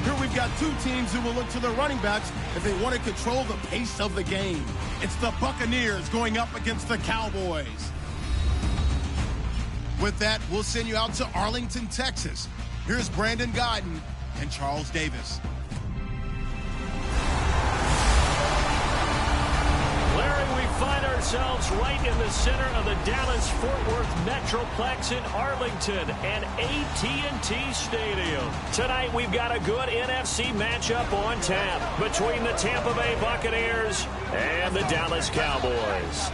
Here we've got two teams who will look to their running backs if they want to control the pace of the game. It's the Buccaneers going up against the Cowboys. With that, we'll send you out to Arlington, Texas. Here's Brandon Guyton and Charles Davis. Larry, we find ourselves right in the center of the Dallas-Fort Worth Metroplex in Arlington and AT&T Stadium. Tonight, we've got a good NFC matchup on tap between the Tampa Bay Buccaneers and the Dallas Cowboys.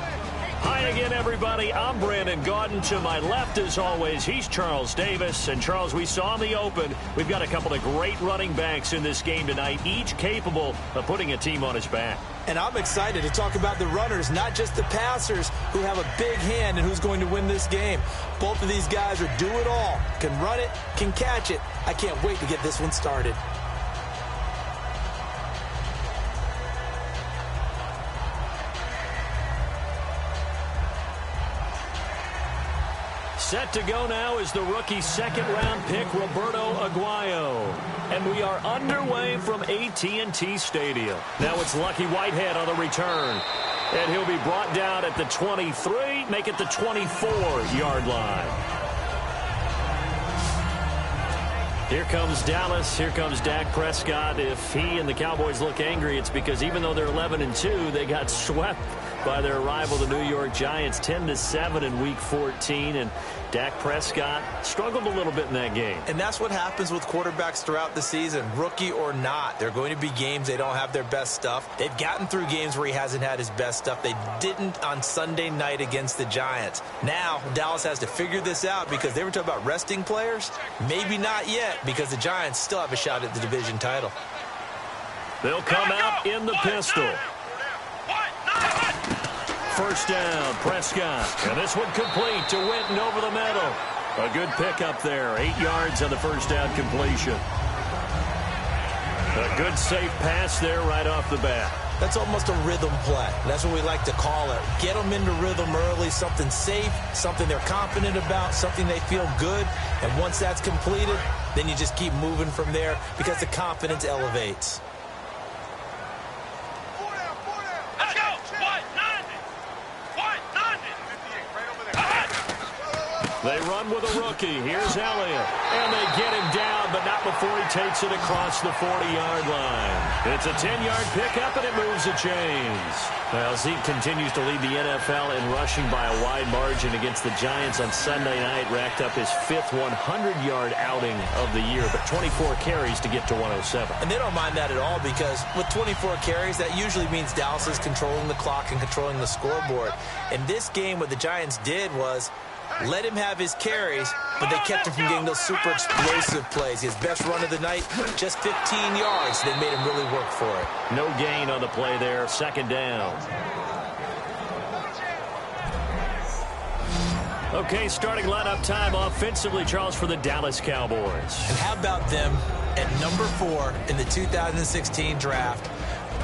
Hi again, everybody. I'm Brandon Guyton. To my left, as always, he's Charles Davis. And, Charles, we saw in the open, we've got a couple of great running backs in this game tonight, each capable of putting a team on his back. And I'm excited to talk about the runners, not just the passers, who have a big hand in who's going to win this game. Both of these guys are do it all. Can run it, can catch it. I can't wait to get this one started. Set to go now is the rookie second-round pick, Roberto Aguayo. And we are underway from AT&T Stadium. Now it's Lucky Whitehead on the return. And he'll be brought down at the 23, make it the 24-yard line. Here comes Dallas. Here comes Dak Prescott. If he and the Cowboys look angry, it's because even though they're 11-2, they got swept by their rival, the New York Giants, 10-7 in Week 14. And Dak Prescott struggled a little bit in that game. And that's what happens with quarterbacks throughout the season, rookie or not. There are going to be games they don't have their best stuff. They've gotten through games where he hasn't had his best stuff. They didn't on Sunday night against the Giants. Now, Dallas has to figure this out because they were talking about resting players. Maybe not yet because the Giants still have a shot at the division title. They'll come out in the pistol. First down, Prescott. And this one complete to Winton over the middle. A good pickup there. 8 yards on the first down completion. A good safe pass there right off the bat. That's almost a rhythm play. That's what we like to call it. Get them into rhythm early, something safe, something they're confident about, something they feel good. And once that's completed, then you just keep moving from there because the confidence elevates. They run with a rookie. Here's Elliott. And they get him down, but not before he takes it across the 40-yard line. It's a 10-yard pickup, and it moves the chains. Well, Zeke continues to lead the NFL in rushing by a wide margin against the Giants on Sunday night. Racked up his 5th 100-yard outing of the year, but 24 carries to get to 107. And they don't mind that at all because with 24 carries, that usually means Dallas is controlling the clock and controlling the scoreboard. In this game, what the Giants did was let him have his carries, but they kept him from getting those super explosive plays. His best run of the night, just 15 yards. They made him really work for it. No gain on the play there. Second down. Okay, starting lineup time offensively, Charles, for the Dallas Cowboys. And how about them at number 4 in the 2016 draft?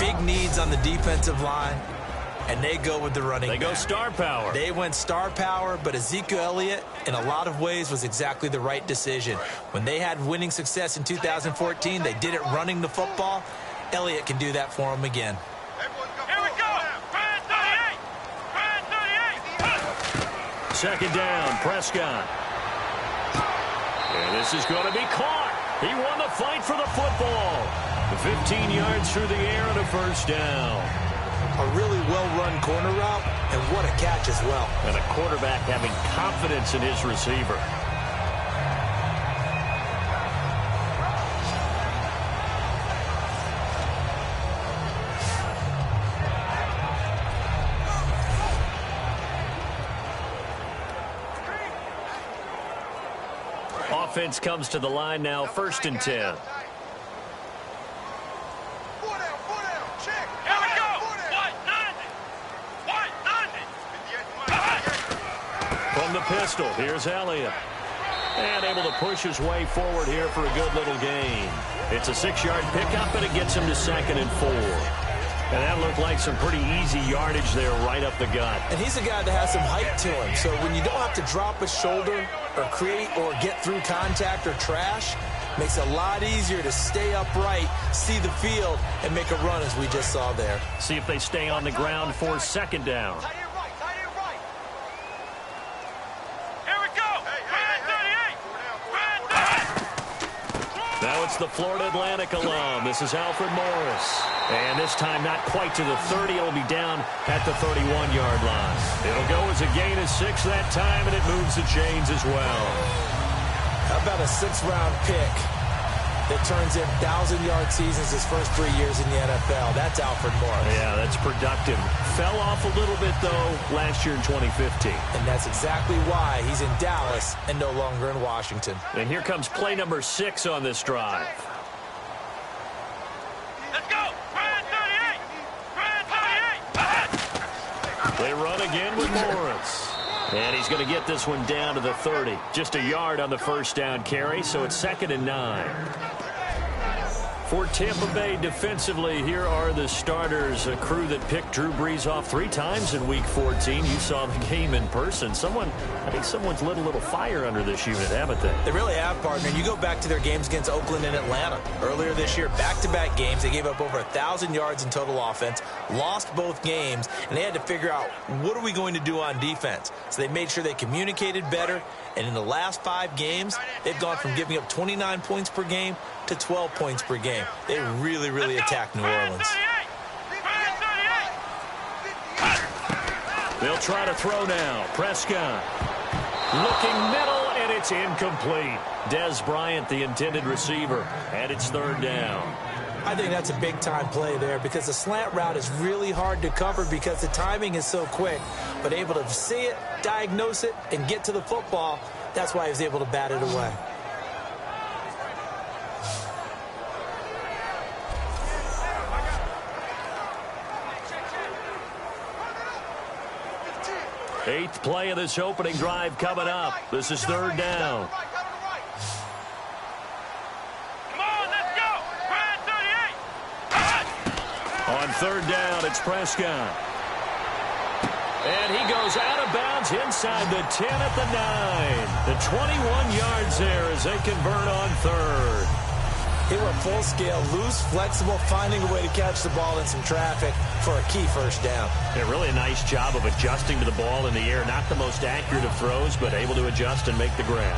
Big needs on the defensive line. And they go with the running back. They go star power. They went star power, but Ezekiel Elliott, in a lot of ways, was exactly the right decision. When they had winning success in 2014, they did it running the football. Elliott can do that for them again. Here we go. Brand 38. Brand 38. Second down, Prescott. And this is going to be caught. He won the fight for the football. 15 yards through the air and a first down. A really well-run corner route, and what a catch as well. And a quarterback having confidence in his receiver. Offense comes to the line now, 1st and 10. From the pistol, here's Elliott. And able to push his way forward here for a good little gain. It's a 6-yard pickup, and it gets him to 2nd and 4. And that looked like some pretty easy yardage there right up the gut. And he's a guy that has some height to him. So when you don't have to drop a shoulder or create or get through contact or trash, Makes it a lot easier to stay upright, see the field, and make a run as we just saw there. See if they stay on the ground for second down. Now it's the Florida Atlantic alum. This is Alfred Morris. And this time not quite to the 30. It'll be down at the 31-yard line. It'll go as a gain of 6 that time, and it moves the chains as well. How about a 6th-round pick that turns in 1,000-yard seasons his first 3 years in the NFL? That's Alfred Morris. Yeah, that's productive. Fell off a little bit, though, last year in 2015. And that's exactly why he's in Dallas and no longer in Washington. And here comes play number 6 on this drive. Let's go! They run again with Morris. And he's going to get this one down to the 30. Just a yard on the first down carry, so it's 2nd and 9. For Tampa Bay defensively, here are the starters, a crew that picked Drew Brees off 3 times in Week 14. You saw the game in person. I think someone's lit a little fire under this unit, haven't they? They really have, partner. You go back to their games against Oakland and Atlanta. Earlier this year, back-to-back games, they gave up over 1,000 yards in total offense, lost both games, and they had to figure out, what are we going to do on defense? So they made sure they communicated better, and in the last 5 games, they've gone from giving up 29 points per game to 12 points per game. They really, really attacked New Orleans. They'll try to throw now. Prescott looking middle, and it's incomplete. Des Bryant, the intended receiver, and it's 3rd down. I think that's a big-time play there because the slant route is really hard to cover because the timing is so quick. But able to see it, diagnose it, and get to the football, that's why he was able to bat it away. Eighth play of this opening drive coming up. This is 3rd down. Come on, let's go! 38! On 3rd down, it's Prescott. And he goes out of bounds inside the 10 at the 9. The 21 yards there as they convert on 3rd. They were full scale, loose, flexible, finding a way to catch the ball in some traffic for a key first down. Yeah, really a nice job of adjusting to the ball in the air. Not the most accurate of throws, but able to adjust and make the grab.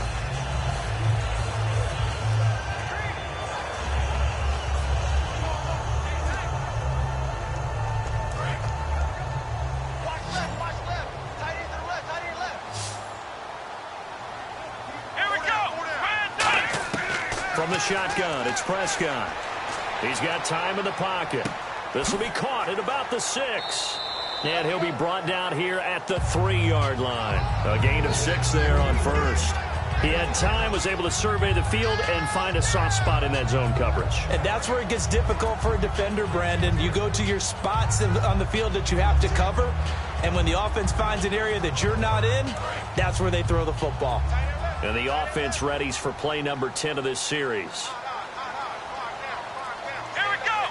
From the shotgun, it's Prescott. He's got time in the pocket. This will be caught at about the 6. And he'll be brought down here at the 3-yard line. A gain of 6 there on 1st. He had time, was able to survey the field and find a soft spot in that zone coverage. And that's where it gets difficult for a defender, Brandon. You go to your spots on the field that you have to cover, and when the offense finds an area that you're not in, that's where they throw the football. And the offense readies for play number 10 of this series. Here we go!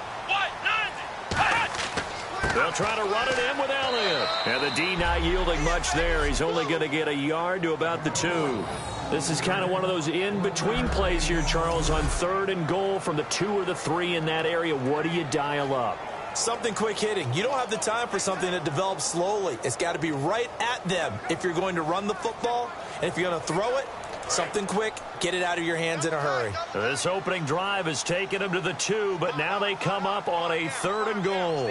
They'll try to run it in with Elliott. And the D not yielding much there. He's only going to get a yard to about the 2. This is kind of one of those in-between plays here, Charles, on 3rd and goal from the 2 or the 3 in that area. What do you dial up? Something quick hitting. You don't have the time for something that develops slowly. It's got to be right at them if you're going to run the football. And if you're going to throw it, something quick, get it out of your hands in a hurry. This opening drive has taken them to the 2, but now they come up on a 3rd and goal.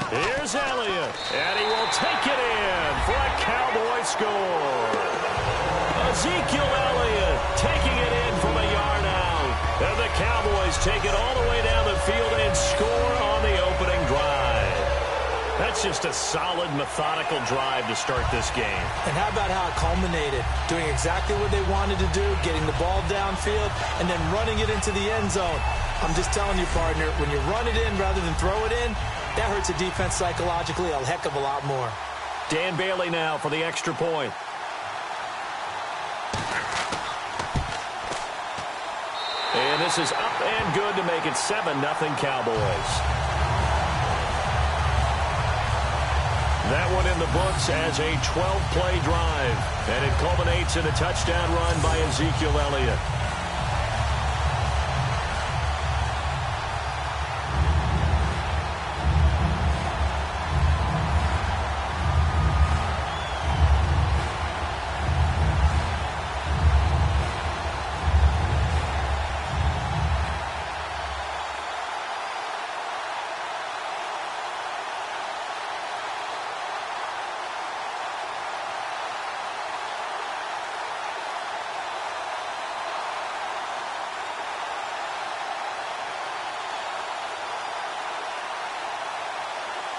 Here's Elliott, and he will take it in for a Cowboy score. Ezekiel Elliott taking it in from a yard out. And the Cowboys take it all the way down the field and score on the opening drive. That's just a solid, methodical drive to start this game. And how about how it culminated? Doing exactly what they wanted to do, getting the ball downfield, and then running it into the end zone. I'm just telling you, partner, when you run it in rather than throw it in, that hurts a defense psychologically a heck of a lot more. Dan Bailey now for the extra point. And this is up and good to make it 7-0 Cowboys. That one in the books as a 12-play drive. And it culminates in a touchdown run by Ezekiel Elliott.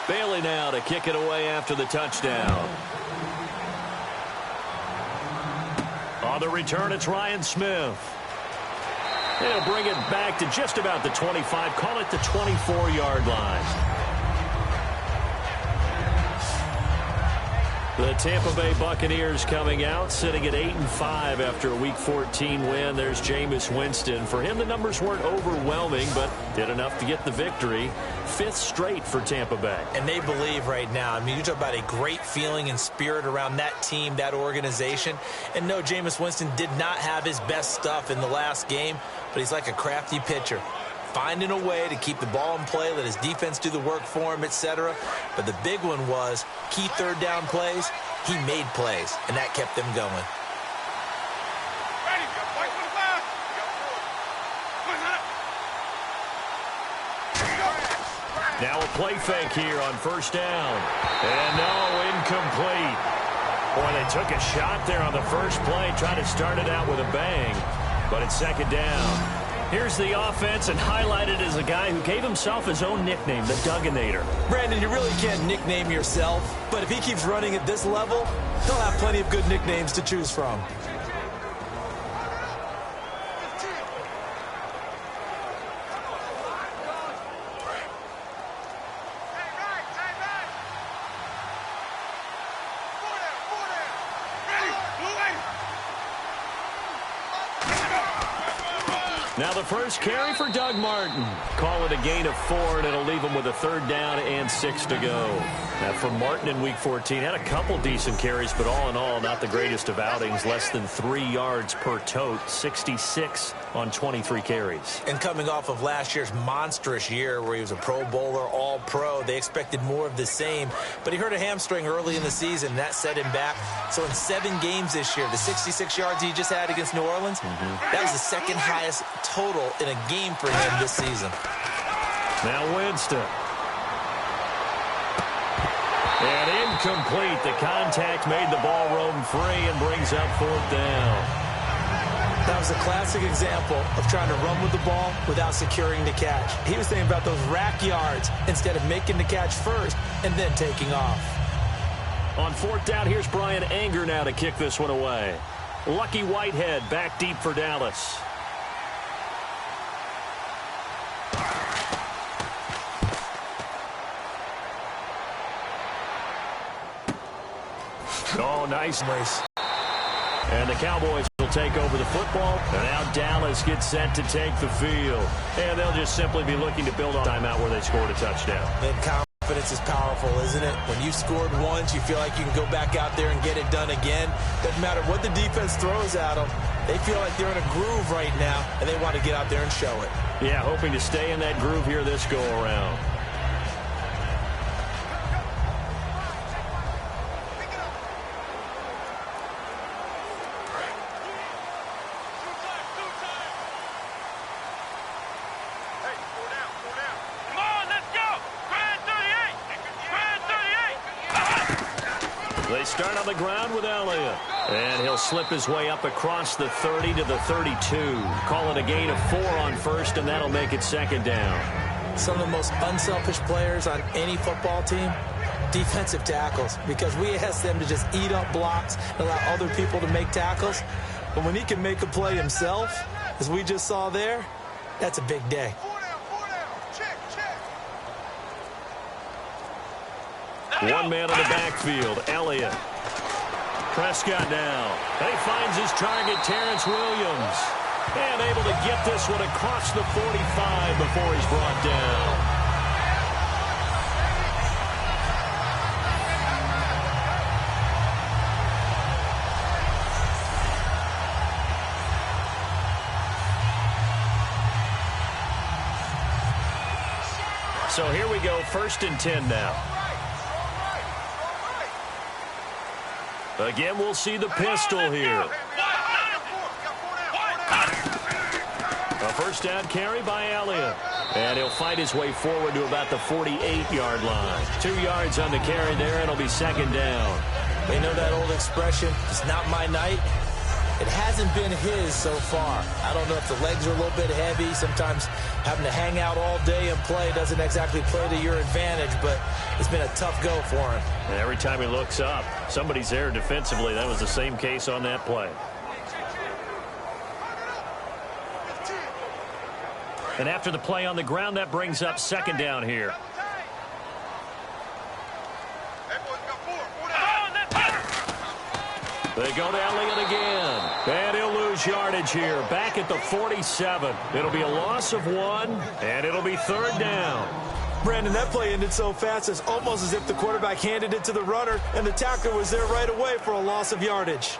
Bailey now to kick it away after the touchdown. On the return, it's Ryan Smith. He'll bring it back to just about the 25. Call it the 24-yard line. The Tampa Bay Buccaneers coming out, sitting at 8-5 after a Week 14 win. There's Jameis Winston. For him, the numbers weren't overwhelming, but did enough to get the victory. 5th straight for Tampa Bay. And they believe right now. I mean, you talk about a great feeling and spirit around that team, that organization. And no, Jameis Winston did not have his best stuff in the last game, but he's like a crafty pitcher, finding a way to keep the ball in play, let his defense do the work for him, etc. But the big one was key third down plays. He made plays, and that kept them going. Now a play fake here on first down. And no, incomplete. Boy, they took a shot there on the first play, trying to start it out with a bang. But it's second down. Here's the offense, and highlighted as a guy who gave himself his own nickname, the Dugginator. Brandon, you really can't nickname yourself, but if he keeps running at this level, he'll have plenty of good nicknames to choose from. Now the first carry for Doug Martin. Call it a gain of 4, and it'll leave him with a third down and 6 to go. Now for Martin in Week 14, had a couple decent carries, but all in all, not the greatest of outings. Less than 3 yards per tote, 66 on 23 carries. And coming off of last year's monstrous year where he was a Pro Bowler, All-Pro, they expected more of the same. But he hurt a hamstring early in the season, and that set him back. So in 7 games this year, the 66 yards he just had against New Orleans, that was the second highest total in a game for him this season. Now Winston. And incomplete. The contact made the ball roam free and brings up 4th down. That was a classic example of trying to run with the ball without securing the catch. He was thinking about those rack yards instead of making the catch first and then taking off. On 4th down, here's Brian Anger now to kick this one away. Lucky Whitehead back deep for Dallas. Oh, nice race. And the Cowboys will take over the football. And now Dallas gets set to take the field. And they'll just simply be looking to build on timeout where they scored a touchdown. And confidence is powerful, isn't it? When you scored once, you feel like you can go back out there and get it done again. Doesn't matter what the defense throws at them. They feel like they're in a groove right now, and they want to get out there and show it. Yeah, hoping to stay in that groove here this go-around. They start on the ground with Elliott. And he'll slip his way up across the 30 to the 32. Call it a gain of 4 on first, and that'll make it second down. Some of the most unselfish players on any football team, defensive tackles, because we ask them to just eat up blocks and allow other people to make tackles. But when he can make a play himself, as we just saw there, that's a big day. One man on the backfield, Elliott. Prescott now. And he finds his target, Terrence Williams. And able to get this one across the 45 before he's brought down. So here we go, 1st and 10 now. Again, we'll see the pistol here. A first down carry by Elliott. And he'll fight his way forward to about the 48-yard line. 2 yards on the carry there, and it'll be 2nd down. They know that old expression, it's not my night. It hasn't been his so far. I don't know if the legs are a little bit heavy. Sometimes having to hang out all day and play doesn't exactly play to your advantage, but it's been a tough go for him. And every time he looks up, somebody's there defensively. That was the same case on that play. And after the play on the ground, that brings up 2nd down here. They go to Elliott again. And he'll lose yardage here. Back at the 47. It'll be a loss of 1, and it'll be 3rd down. Brandon, that play ended so fast, it's almost as if the quarterback handed it to the runner, and the tackler was there right away for a loss of yardage.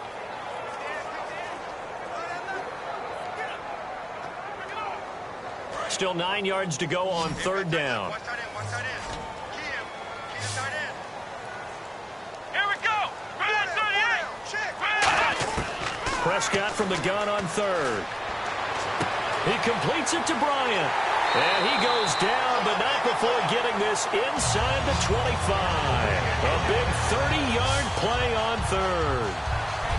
Still 9 yards to go on 3rd down. Here we go. Prescott from the gun on 3rd. He completes it to Bryant. And he goes down, but not before getting this inside the 25. A big 30-yard play on 3rd.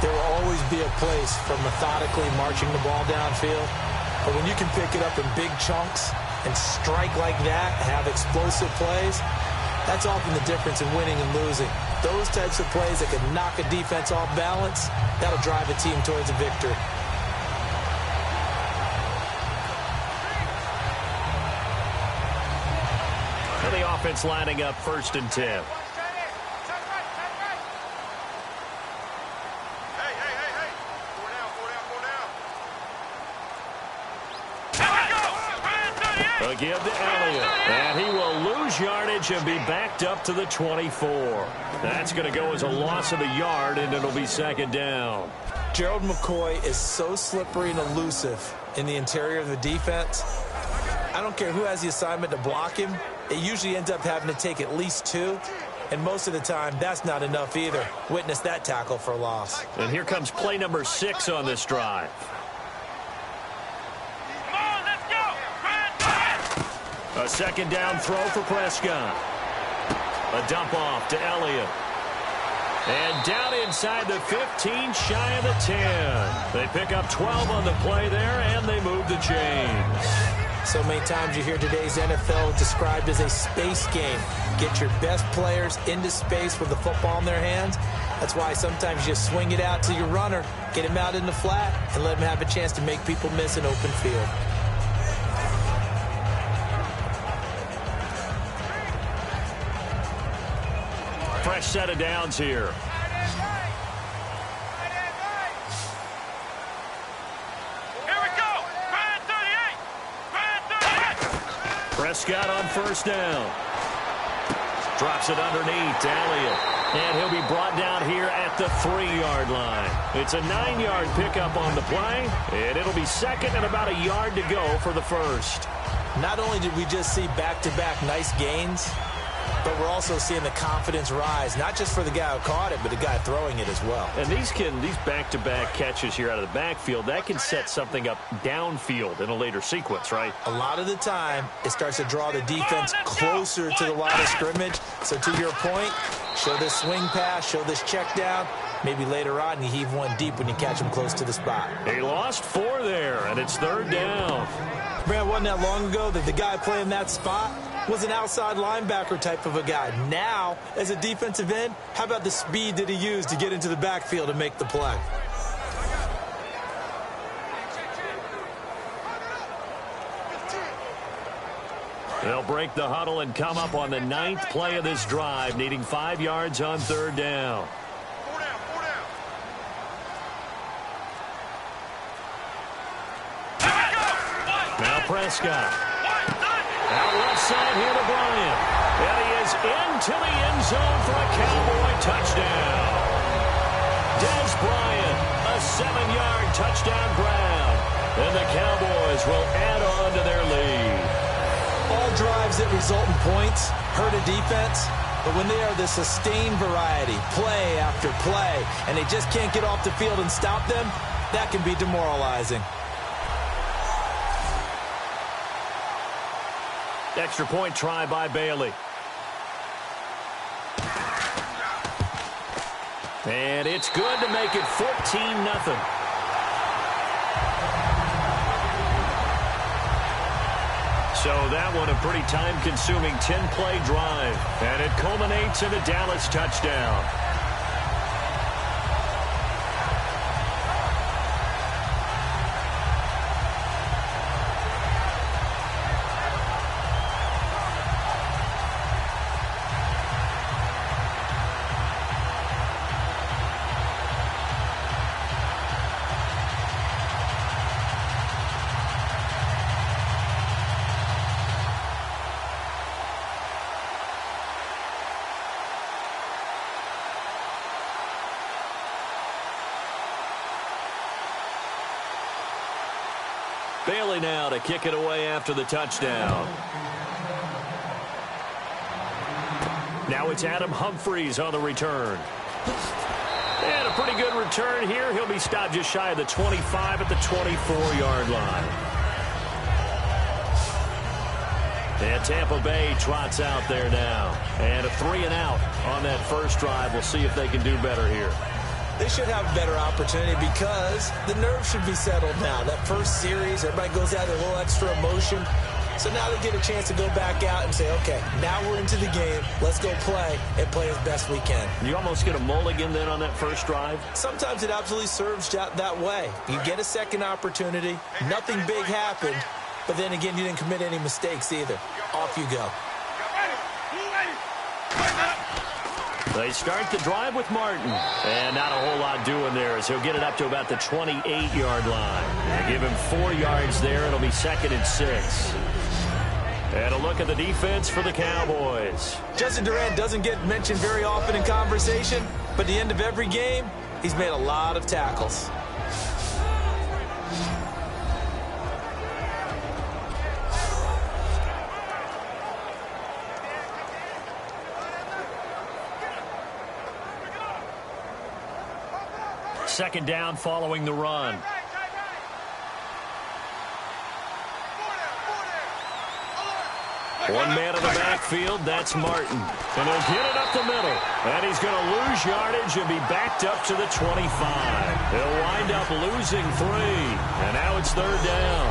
There will always be a place for methodically marching the ball downfield. But when you can pick it up in big chunks and strike like that, have explosive plays, that's often the difference in winning and losing. Those types of plays that can knock a defense off balance, that'll drive a team towards a victory. And the offense lining up 1st and 10. Again to Elliott. And he will lose yardage and be backed up to the 24. That's going to go as a loss of a yard, and it'll be 2nd down. Gerald McCoy is so slippery and elusive in the interior of the defense. I don't care who has the assignment to block him. It usually ends up having to take at least 2. And most of the time, that's not enough either. Witness that tackle for a loss. And here comes play number 6 on this drive. A 2nd down throw for Prescott. A dump off to Elliott. And down inside the 15, shy of the 10. They pick up 12 on the play there, and they move the chains. So many times you hear today's NFL described as a space game. Get your best players into space with the football in their hands. That's why sometimes you swing it out to your runner, get him out in the flat, and let him have a chance to make people miss an open field. Fresh set of downs here. Here we go. Brand 38. Prescott on 1st down. Drops it underneath to Elliott. And he'll be brought down here at the 3-yard line. It's a 9-yard pickup on the play, and it'll be 2nd and about a yard to go for the 1st. Not only did we just see back-to-back nice gains, but we're also seeing the confidence rise, not just for the guy who caught it, but the guy throwing it as well. And these back-to-back catches here out of the backfield, that can set something up downfield in a later sequence, right? A lot of the time, it starts to draw the defense closer to the line of scrimmage. So to your point, show this swing pass, show this check down. Maybe later on you heave one deep when you catch him close to the spot. He lost 4 there, and it's 3rd down. Brad, wasn't that long ago that the guy playing that spot was an outside linebacker type of a guy. Now, as a defensive end, how about the speed that he used to get into the backfield and make the play? They'll break the huddle and come up on the 9th play of this drive, needing 5 yards on 3rd down. Now Prescott. Out left side here to Bryant. And he is into the end zone for a Cowboy touchdown. Des Bryant, a 7-yard touchdown grab. And the Cowboys will add on to their lead. All drives that resultant points hurt a defense, but when they are the sustained variety, play after play, and they just can't get off the field and stop them, that can be demoralizing. Extra point try by Bailey. And it's good to make it 14-0. So that one a pretty time-consuming 10-play drive. And it culminates in a Dallas touchdown. Bailey now to kick it away after the touchdown. Now it's Adam Humphries on the return. And a pretty good return here. He'll be stopped just shy of the 25 at the 24-yard line. And Tampa Bay trots out there now. And a 3-and-out on that first drive. We'll see if they can do better here. They should have a better opportunity because the nerves should be settled now. That first series, everybody goes out with a little extra emotion. So now they get a chance to go back out and say, okay, now we're into the game. Let's go play and play as best we can. You almost get a mulligan then on that first drive? Sometimes it absolutely serves that way. You get a second opportunity. Nothing big happened. But then again, you didn't commit any mistakes either. Off you go. They start the drive with Martin. And not a whole lot doing there as he'll get it up to about the 28-yard line. They give him 4 yards there. It'll be 2nd and 6. And a look at the defense for the Cowboys. Justin Durant doesn't get mentioned very often in conversation, but at the end of every game, he's made a lot of tackles. Second down following the run. One man in the backfield, that's Martin. And he'll get it up the middle. And he's going to lose yardage and be backed up to the 25. He'll wind up losing 3. And now it's 3rd down.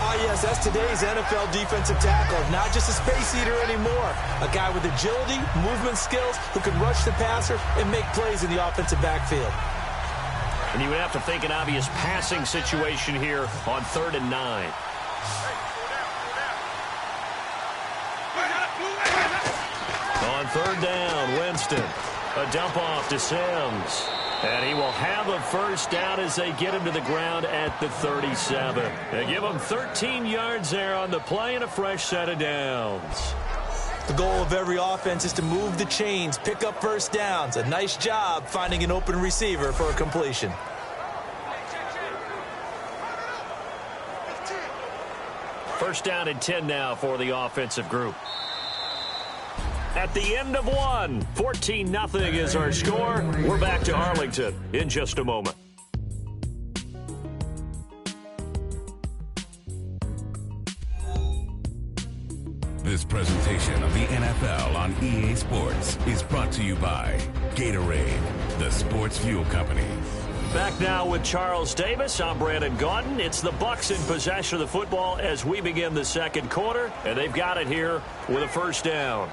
Ah, yes, that's today's NFL defensive tackle. Not just a space eater anymore. A guy with agility, movement skills, who can rush the passer and make plays in the offensive backfield. And you would have to think an obvious passing situation here on 3rd and 9. On 3rd down, Winston. A dump off to Sims. And he will have a first down as they get him to the ground at the 37. They give him 13 yards there on the play and a fresh set of downs. The goal of every offense is to move the chains, pick up first downs. A nice job finding an open receiver for a completion. First down and 10 now for the offensive group. At the end of one, 14-0 is our score. We're back to Arlington in just a moment. This presentation of the NFL on EA Sports is brought to you by Gatorade, the sports fuel company. Back now with Charles Davis. I'm Brandon Gaudin. It's the Bucs in possession of the football as we begin the second quarter, and they've got it here with a first down.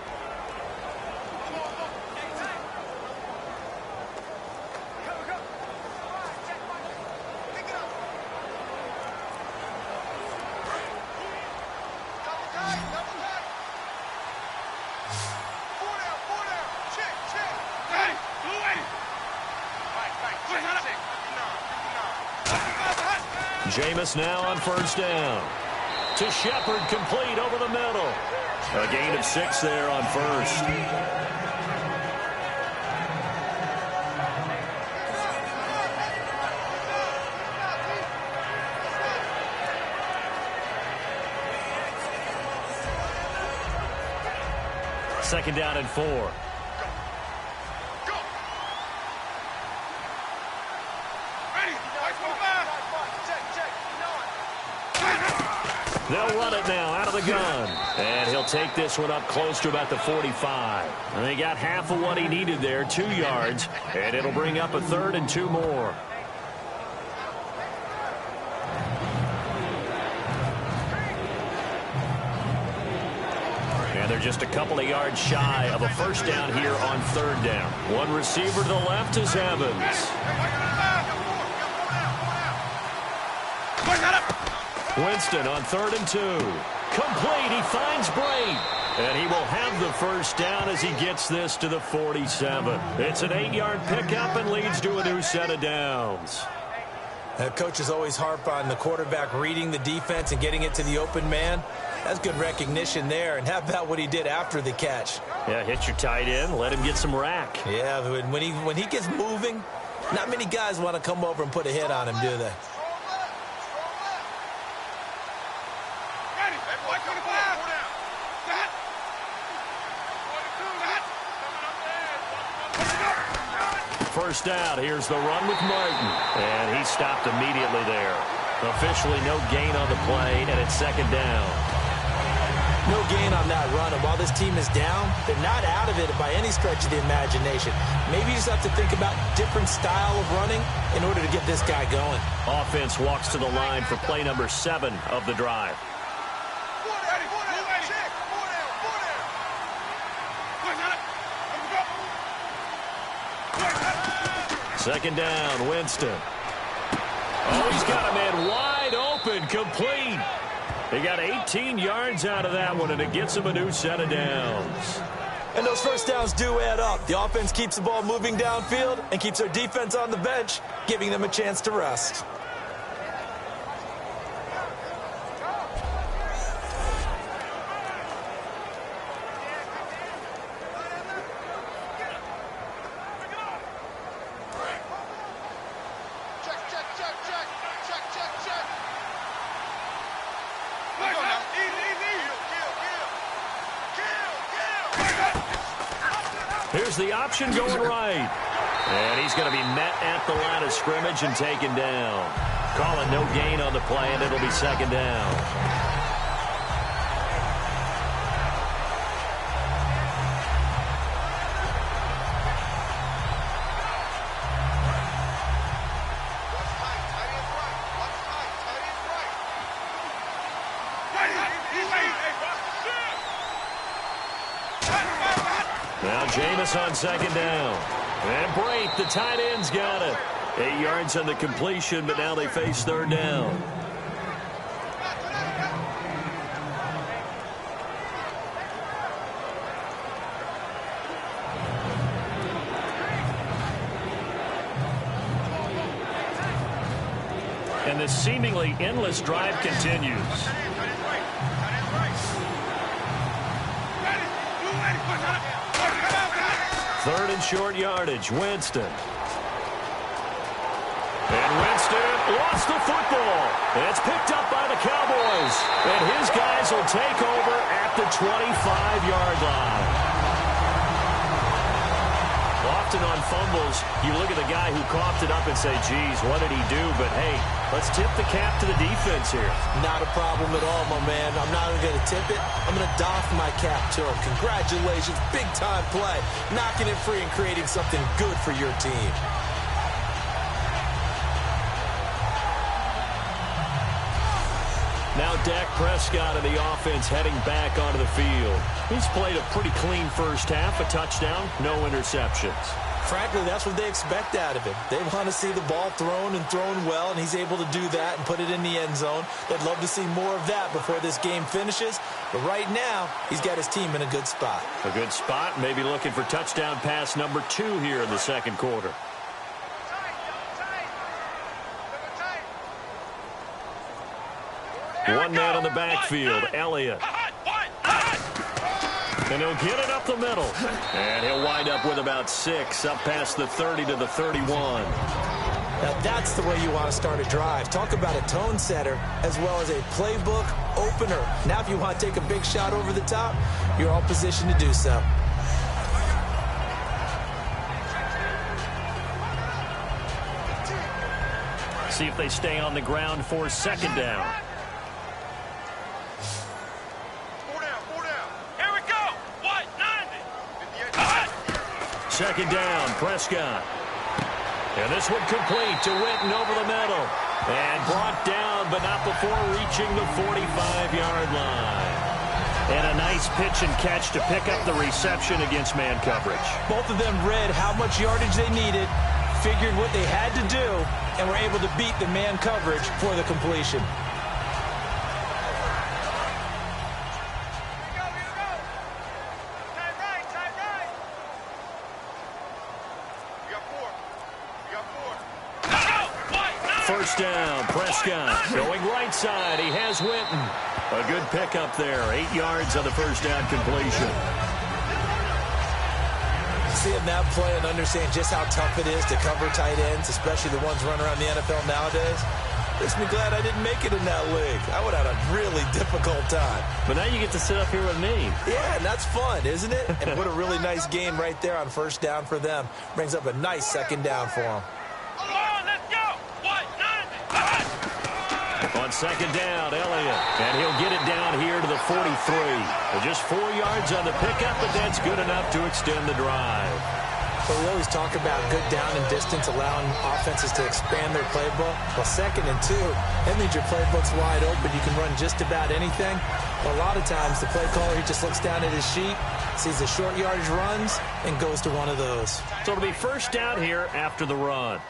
Jameis now on first down. To Shepard, complete over the middle. A gain of 6 there on first. second down and 4. They'll run it now out of the gun. And he'll take this one up close to about the 45. And they got half of what he needed there, 2 yards. And it'll bring up a 3rd and 2 more. And they're just a couple of yards shy of a first down here on 3rd down. One receiver to the left is Evans. Winston on 3rd and 2. Complete. He finds Brate. And he will have the first down as he gets this to the 47. It's an 8-yard pickup and leads to a new set of downs. Coaches always harp on the quarterback reading the defense and getting it to the open man. That's good recognition there. And how about what he did after the catch? Yeah, hit your tight end. Let him get some rack. Yeah, when he gets moving, not many guys want to come over and put a hit on him, do they? First down. Here's the run with Martin. And he stopped immediately there. Officially no gain on the play, and it's second down. No gain on that run. And while this team is down, they're not out of it by any stretch of the imagination. Maybe you just have to think about different style of running in order to get this guy going. Offense walks to the line for play number 7 of the drive. Second down, Winston. Oh, he's got a man wide open, complete. They got 18 yards out of that one, and it gets him a new set of downs. And those first downs do add up. The offense keeps the ball moving downfield and keeps their defense on the bench, giving them a chance to rest. Here's the option going right. And he's going to be met at the line of scrimmage and taken down. Calling no gain on the play, and it'll be second down. Now Jameis on second down. And Brate, the tight end's got it. 8 yards on the completion, but now they face third down. And this seemingly endless drive continues. Third and short yardage, Winston. And Winston lost the football. And it's picked up by the Cowboys. And his guys will take over at the 25-yard line. Often on fumbles, you look at the guy who coughed it up and say, geez, what did he do? But, hey, let's tip the cap to the defense here. Not a problem at all, my man. I'm not even going to tip it. I'm going to doff my cap to him. Congratulations. Big-time play. Knocking it free and creating something good for your team. Now Dak Prescott and the offense heading back onto the field. He's played a pretty clean first half, a touchdown, no interceptions. Frankly, that's what they expect out of him. They want to see the ball thrown and thrown well, and he's able to do that and put it in the end zone. They'd love to see more of that before this game finishes. But right now, he's got his team in a good spot. A good spot, maybe looking for touchdown pass number 2 here in the second quarter. One man on the backfield, Elliott. And he'll get it up the middle. And he'll wind up with about 6, up past the 30 to the 31. Now that's the way you want to start a drive. Talk about a tone setter as well as a playbook opener. Now if you want to take a big shot over the top, you're all positioned to do so. See if they stay on the ground for second down. Here we go. What? 90. Second down, Prescott. And this one complete to Witten over the middle. And brought down, but not before reaching the 45-yard line. And a nice pitch and catch to pick up the reception against man coverage. Both of them read how much yardage they needed, figured what they had to do, and were able to beat the man coverage for the completion. First down, Prescott going right side. He has Witten. A good pickup there. 8 yards on the first down completion. Seeing that play and understand just how tough it is to cover tight ends, especially the ones running around the NFL nowadays, makes me glad I didn't make it in that league. I would have had a really difficult time. But now you get to sit up here with me. Yeah, and that's fun, isn't it? And what a really nice game right there on first down for them. Brings up a nice second down for them. On second down, Elliott. And he'll get it down here to the 43. Just 4 yards on the pickup, but that's good enough to extend the drive. So we always talk about good down and distance, allowing offenses to expand their playbook. Well, 2nd and 2, that means your playbook's wide open. You can run just about anything. But a lot of times, the play caller, he just looks down at his sheet, sees the short yardage runs, and goes to one of those. So it'll be first down here after the run.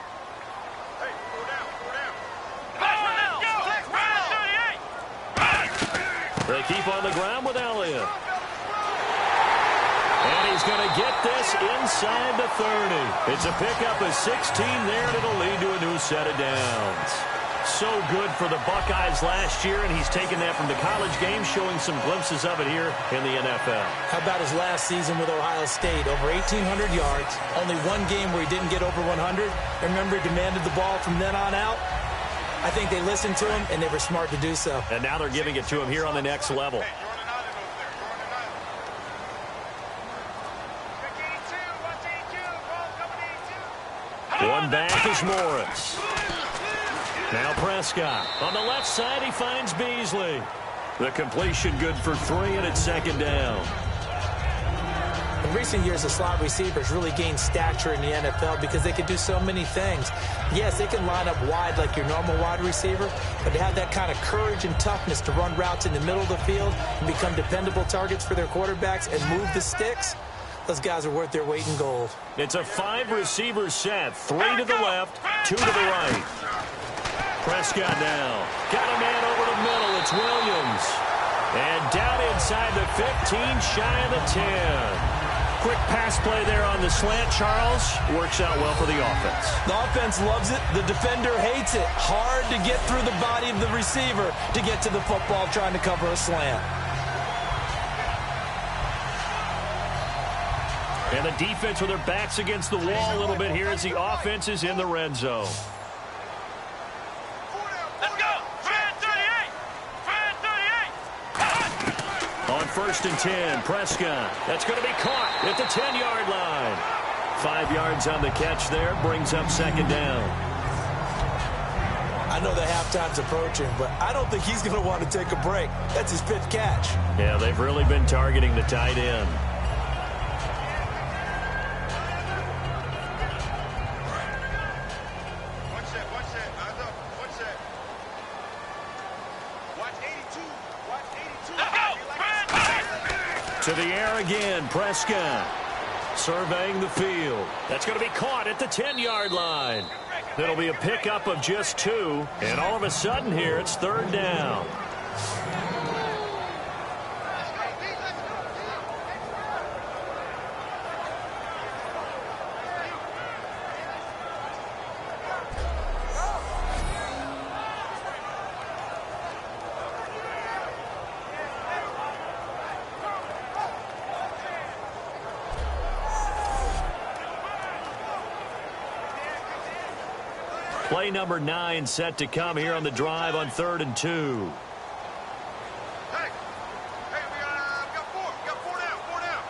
They keep on the ground with Elliott. And he's going to get this inside the 30. It's a pickup of 16 there, and it'll lead to a new set of downs. So good for the Buckeyes last year, and he's taken that from the college game, showing some glimpses of it here in the NFL. How about his last season with Ohio State? Over 1,800 yards, only one game where he didn't get over 100. Remember, he demanded the ball from then on out. I think they listened to him, and they were smart to do so. And now they're giving it to him here on the next level. One back is Morris. Now Prescott. On the left side, he finds Beasley. The completion good for 3, and it's second down. In recent years, the slot receivers really gained stature in the NFL because they can do so many things. Yes, they can line up wide like your normal wide receiver, but to have that kind of courage and toughness to run routes in the middle of the field and become dependable targets for their quarterbacks and move the sticks, those guys are worth their weight in gold. It's a 5-receiver set. 3 to the left, 2 to the right. Prescott now. Got a man over the middle. It's Williams. And down inside the 15, shy of the 10. Quick pass play there on the slant, Charles. Works out well for the offense. The offense loves it. The defender hates it. Hard to get through the body of the receiver to get to the football trying to cover a slant. And the defense with their backs against the wall a little bit here as the offense is in the red zone. Let's go. 38. On 1st and 10, Prescott. That's going to be caught at the 10-yard line. 5 yards on the catch there. Brings up second down. I know the halftime's approaching, but I don't think he's going to want to take a break. That's his 5th catch. Yeah, they've really been targeting the tight end. To the air again, Prescott. Surveying the field. That's going to be caught at the 10-yard line. It'll be a pickup of just 2. And all of a sudden here, it's 3rd down. Play number 9 set to come here on the drive on 3rd and 2. Hey, we got 4. We got 4 down.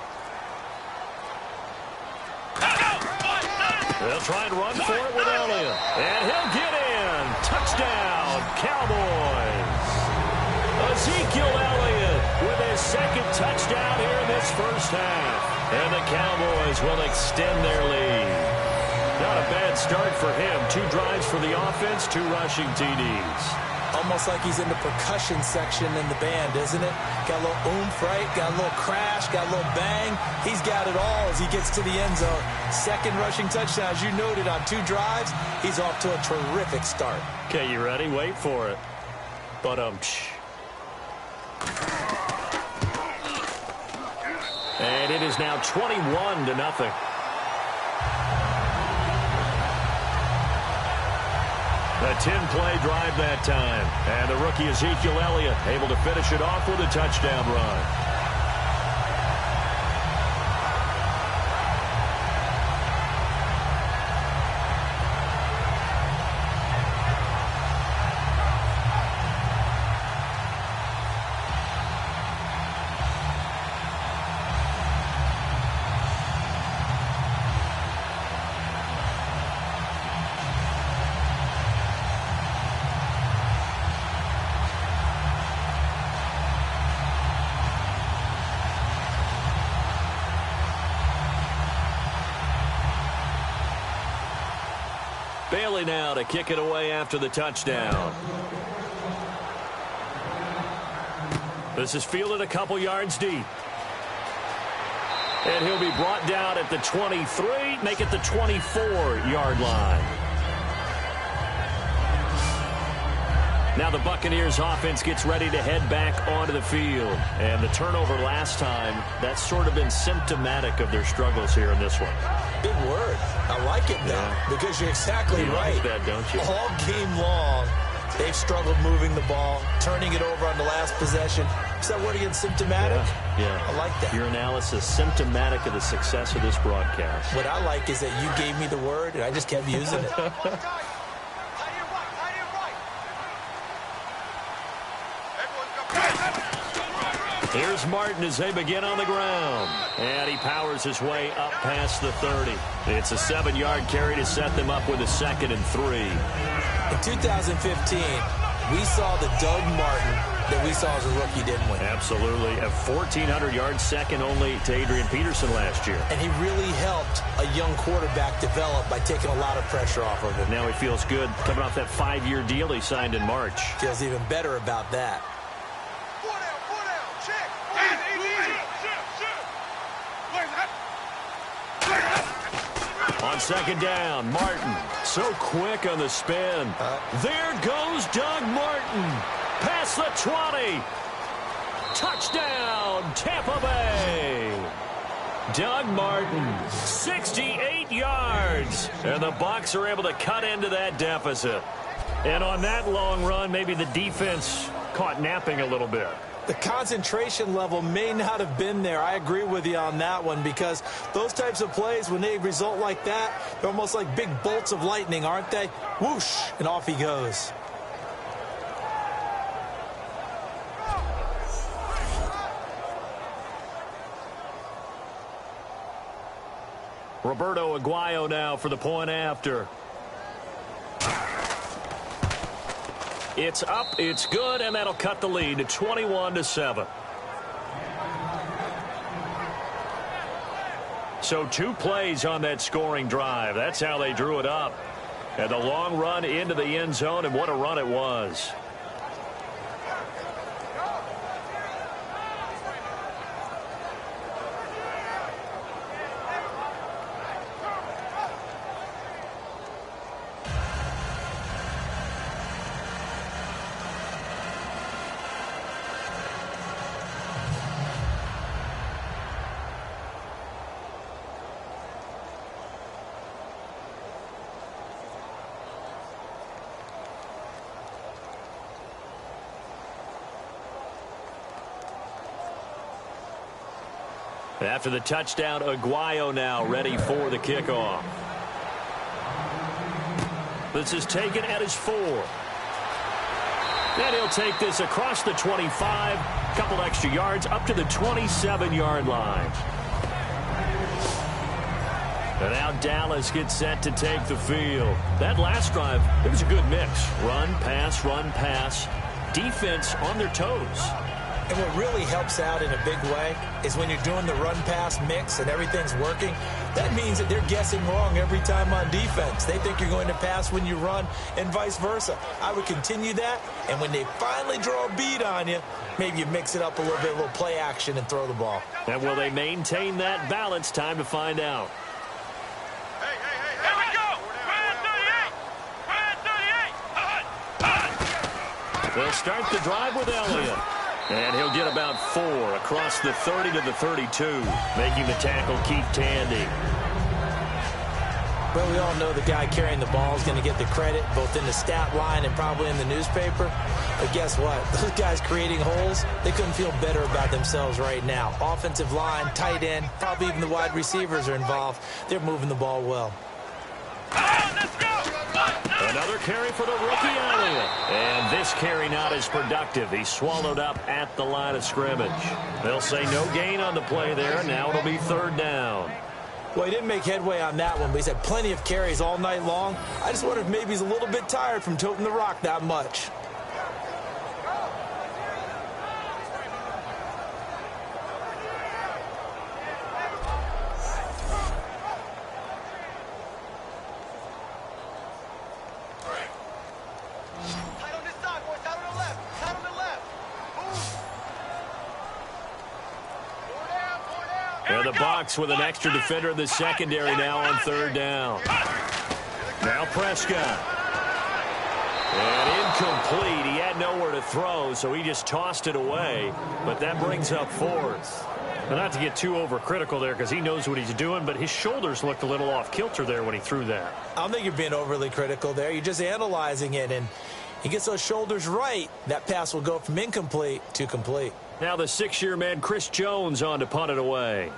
They'll try and run for it with Elliott. And he'll get in. Cowboys. Ezekiel Elliott with his second touchdown here in this first half. And the Cowboys will extend their lead. Not a bad start for him. 2 drives for the offense, 2 rushing TDs. Almost like he's in the percussion section in the band, isn't it? Got a little oomph, right? Got a little crash, got a little bang. He's got it all as he gets to the end zone. Second rushing touchdown, as you noted, on 2 drives. He's off to a terrific start. Okay, you ready? Wait for it. But, and it is now 21-0. A 10-play drive that time. And the rookie Ezekiel Elliott able to finish it off with a touchdown run. Bailey now to kick it away after the touchdown. This is fielded a couple yards deep. And he'll be brought down at the 23, make it the 24-yard line. Now the Buccaneers offense gets ready to head back onto the field. And the turnover last time, that's sort of been symptomatic of their struggles here in this one. Big word. I like it now because you're exactly right. Like that, don't you? All game long, they've struggled moving the ball, turning it over on the last possession. Is that word again, symptomatic? Yeah. I like that. Your analysis, symptomatic of the success of this broadcast. What I like is that you gave me the word, and I just kept using it. Here's Martin as they begin on the ground. And he powers his way up past the 30. It's a 7-yard carry to set them up with a 2nd and 3. In 2015, we saw the Doug Martin that we saw as a rookie, didn't we? Absolutely. A 1,400-yard second only to Adrian Peterson last year. And he really helped a young quarterback develop by taking a lot of pressure off of him. Now he feels good coming off that 5-year deal he signed in March. Feels even better about that. On 2nd down, Martin, so quick on the spin. There goes Doug Martin, past the 20. Touchdown, Tampa Bay. Doug Martin, 68 yards. And the Bucs are able to cut into that deficit. And on that long run, maybe the defense caught napping a little bit. The concentration level may not have been there. I agree with you on that one because those types of plays, when they result like that, they're almost like big bolts of lightning, aren't they? Whoosh, and off he goes. Roberto Aguayo now for the point after. It's up, it's good, and that'll cut the lead to 21-7. So 2 plays on that scoring drive. That's how they drew it up. And the long run into the end zone, and what a run it was. After the touchdown, Aguayo now ready for the kickoff. This is taken at his 4. And he'll take this across the 25, couple extra yards up to the 27-yard line. And now Dallas gets set to take the field. That last drive, it was a good mix. Run, pass, defense on their toes. And what really helps out in a big way is when you're doing the run-pass mix and everything's working, that means that they're guessing wrong every time on defense. They think you're going to pass when you run and vice versa. I would continue that, and when they finally draw a beat on you, maybe you mix it up a little bit, a little play action, and throw the ball. And will they maintain that balance? Time to find out. Here we go! Fire 38! They'll start the drive with Elliott. And he'll get about 4 across the 30 to the 32, making the tackle Keith Tandy. Well, we all know the guy carrying the ball is going to get the credit, both in the stat line and probably in the newspaper. But guess what? Those guys creating holes, they couldn't feel better about themselves right now. Offensive line, tight end, probably even the wide receivers are involved. They're moving the ball well. Let's go! Another carry for the rookie Elliott. And this carry not as productive. He's swallowed up at the line of scrimmage. They'll say no gain on the play there. Now it'll be 3rd down. Well, he didn't make headway on that one, but he's had plenty of carries all night long. I just wonder if maybe he's a little bit tired from toting the rock that much. And the Bucs with an extra defender in the secondary now on 3rd down. Now Prescott. And incomplete. He had nowhere to throw, so he just tossed it away. But that brings up 4th. Now, not to get too overcritical there because he knows what he's doing, but his shoulders looked a little off kilter there when he threw that. I don't think you're being overly critical there. You're just analyzing it, and he gets those shoulders right. That pass will go from incomplete to complete. Now the 6-year man Chris Jones on to punt it away.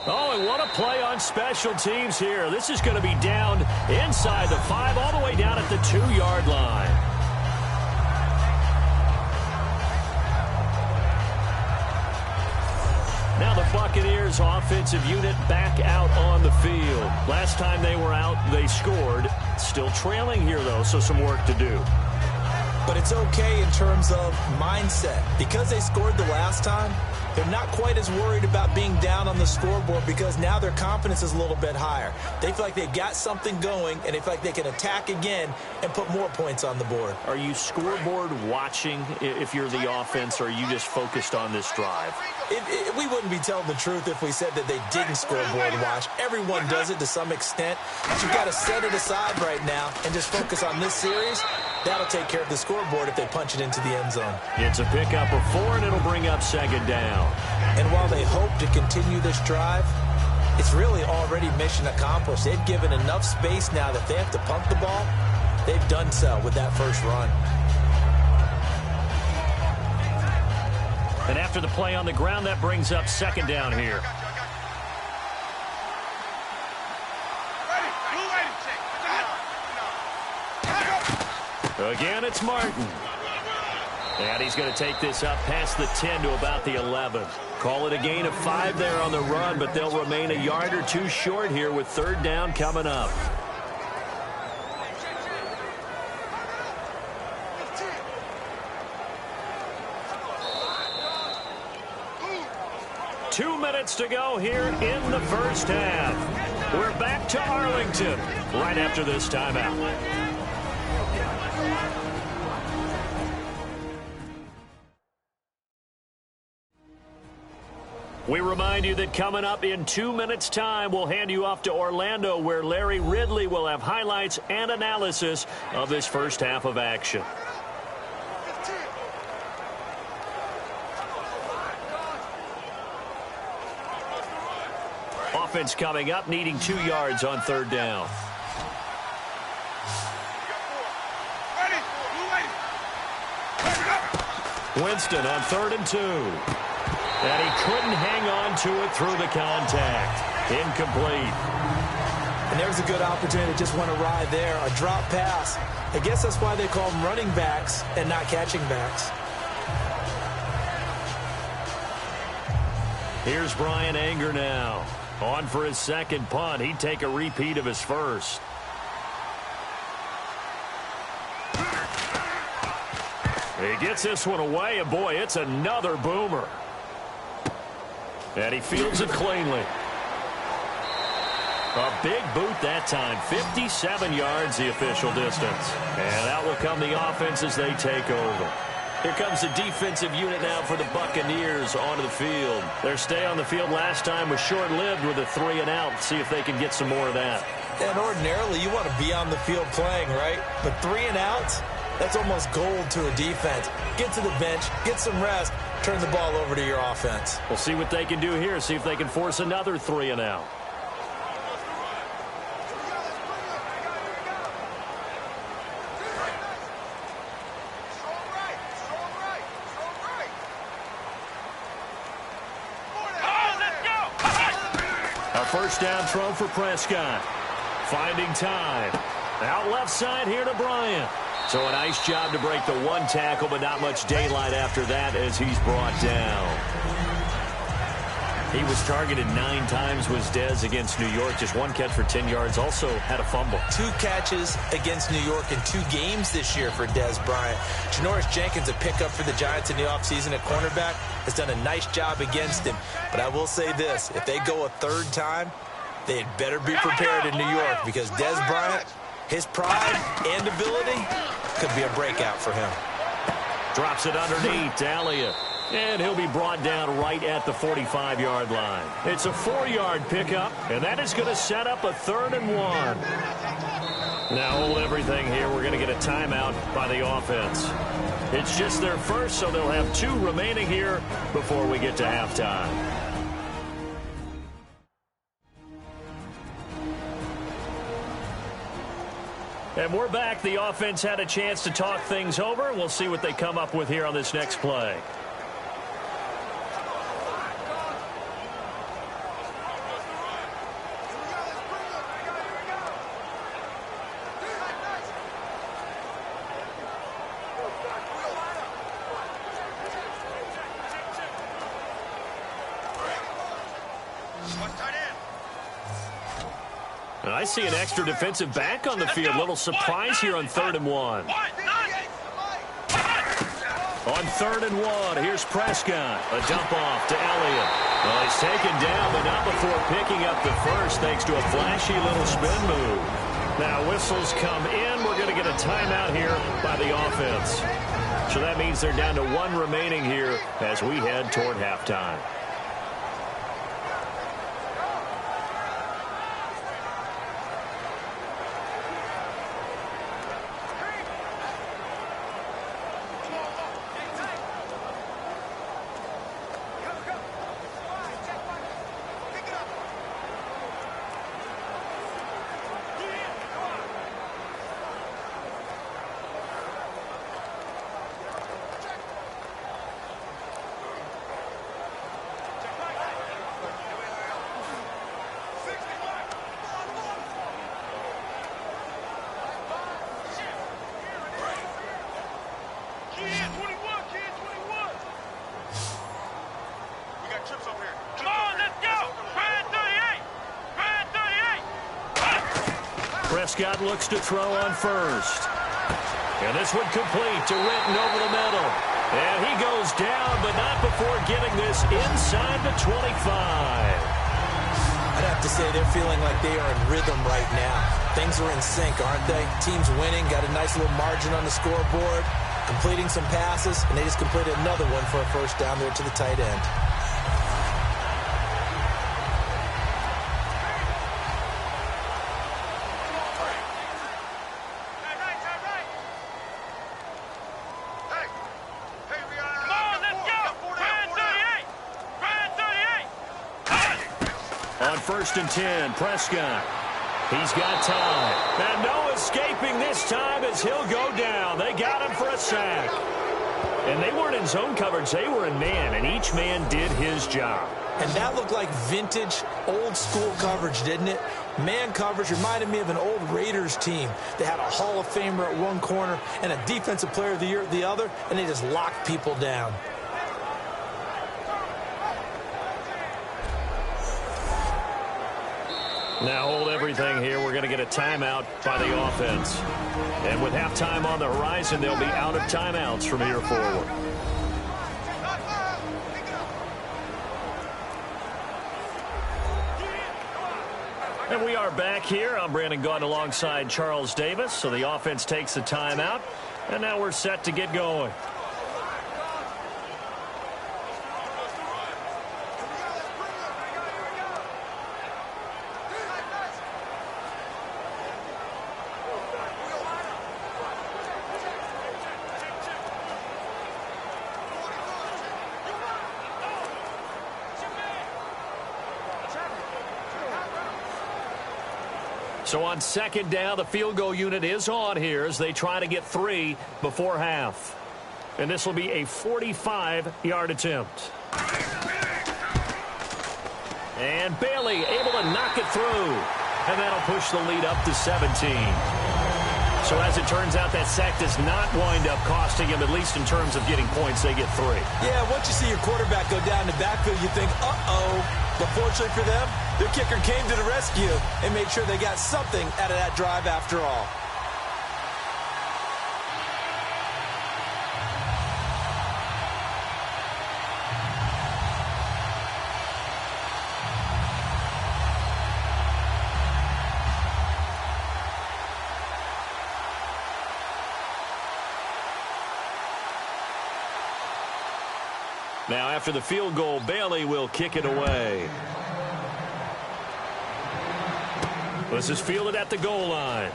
Oh, and what a play on special teams here. This is going to be down inside the 5, all the way down at the 2-yard line. Now the Buccaneers offensive unit back out on the field. Last time they were out, they scored. Still trailing here, though, so some work to do. But it's okay in terms of mindset. Because they scored the last time, they're not quite as worried about being down on the scoreboard because now their confidence is a little bit higher. They feel like they've got something going, and they feel like they can attack again and put more points on the board. Are you scoreboard watching if you're the offense, or are you just focused on this drive? We wouldn't be telling the truth if we said that they didn't scoreboard watch. Everyone does it to some extent. But you've got to set it aside right now and just focus on this series. That'll take care of the scoreboard if they punch it into the end zone. It's a pickup of 4, and it'll bring up 2nd down. And while they hope to continue this drive, it's really already mission accomplished. They've given enough space now that if they have to punt the ball, they've done so with that first run. And after the play on the ground, that brings up 2nd down here. Again, it's Martin. And he's going to take this up past the 10 to about the 11. Call it a gain of 5 there on the run, but they'll remain a yard or 2 short here with 3rd down coming up. Two minutes to go here in the first half. We're back to Arlington right after this timeout. We remind you that coming up in 2 minutes' time, we'll hand you off to Orlando, where Larry Ridley will have highlights and analysis of this first half of action. Offense coming up, needing 2 yards on 3rd down. Winston on 3rd and 2. And he couldn't hang on to it through the contact. Incomplete. And there's a good opportunity to just want to ride there. A drop pass. I guess that's why they call them running backs and not catching backs. Here's Brian Anger now. On for his second punt. He'd take a repeat of his first. He gets this one away, and boy, it's another boomer. And he fields it cleanly. A big boot that time. 57 yards the official distance. And out will come the offense as they take over. Here comes the defensive unit now for the Buccaneers onto the field. Their stay on the field last time was short-lived with a 3-and-out. See if they can get some more of that. And ordinarily, you want to be on the field playing, right? But 3-and-outs, that's almost gold to a defense. Get to the bench, get some rest, turn the ball over to your offense. We'll see what they can do here. See if they can force another 3-and-out. First down throw for Prescott. Finding time. Out left side here to Bryant. So a nice job to break the one tackle, but not much daylight after that as he's brought down. He was targeted 9 times, was Dez against New York. Just one catch for 10 yards. Also had a fumble. 2 catches against New York in 2 games this year for Dez Bryant. Janoris Jenkins, a pickup for the Giants in the offseason at cornerback, has done a nice job against him. But I will say this, if they go a 3rd time, they had better be prepared in New York because Dez Bryant, his pride and ability could be a breakout for him. Drops it underneath to Elliott. And he'll be brought down right at the 45-yard line. It's a 4-yard pickup, and that is going to set up a 3rd and 1. Now hold everything here. We're going to get a timeout by the offense. It's just their first, so they'll have 2 remaining here before we get to halftime. And we're back. The offense had a chance to talk things over. We'll see what they come up with here on this next play. And I see an extra defensive back on the field. Little surprise here on 3rd and 1. On 3rd and 1, here's Prescott. A dump off to Elliott. Well, he's taken down, but not before picking up the first thanks to a flashy little spin move. Now whistles come in. We're going to get a timeout here by the offense. So that means they're down to 1 remaining here as we head toward halftime. Prescott looks to throw on first. And this one complete to Renton over the middle. And he goes down, but not before getting this inside the 25. I'd have to say they're feeling like they are in rhythm right now. Things are in sync, aren't they? Team's winning, got a nice little margin on the scoreboard, completing some passes, and they just completed another one for a first down there to the tight end. On 1st and 10, Prescott. He's got time. And no escaping this time as he'll go down. They got him for a sack. And they weren't in zone coverage. They were in man, and each man did his job. And that looked like vintage, old-school coverage, didn't it? Man coverage reminded me of an old Raiders team. They had a Hall of Famer at one corner and a Defensive Player of the Year at the other, and they just locked people down. Now hold everything here. We're going to get a timeout by the offense. And with halftime on the horizon, they'll be out of timeouts from here forward. And we are back here. I'm Brandon Gaudin alongside Charles Davis. So the offense takes a timeout. And now we're set to get going. So on second down, the field goal unit is on here as they try to get 3 before half. And this will be a 45-yard attempt. And Bailey able to knock it through. And that'll push the lead up to 17. So as it turns out, that sack does not wind up costing him, at least in terms of getting points. They get 3. Yeah, once you see your quarterback go down the backfield, you think, uh-oh. But fortunately for them, their kicker came to the rescue and made sure they got something out of that drive after all. Now after the field goal, Bailey will kick it away. This is fielded at the goal line.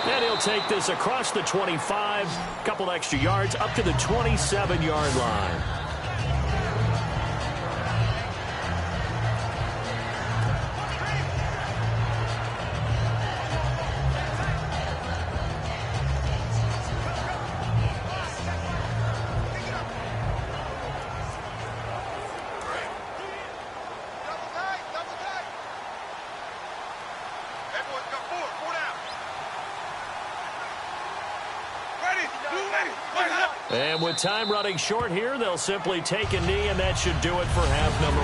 And he'll take this across the 25, couple extra yards up to the 27-yard line. And with time running short here, they'll simply take a knee, and that should do it for half number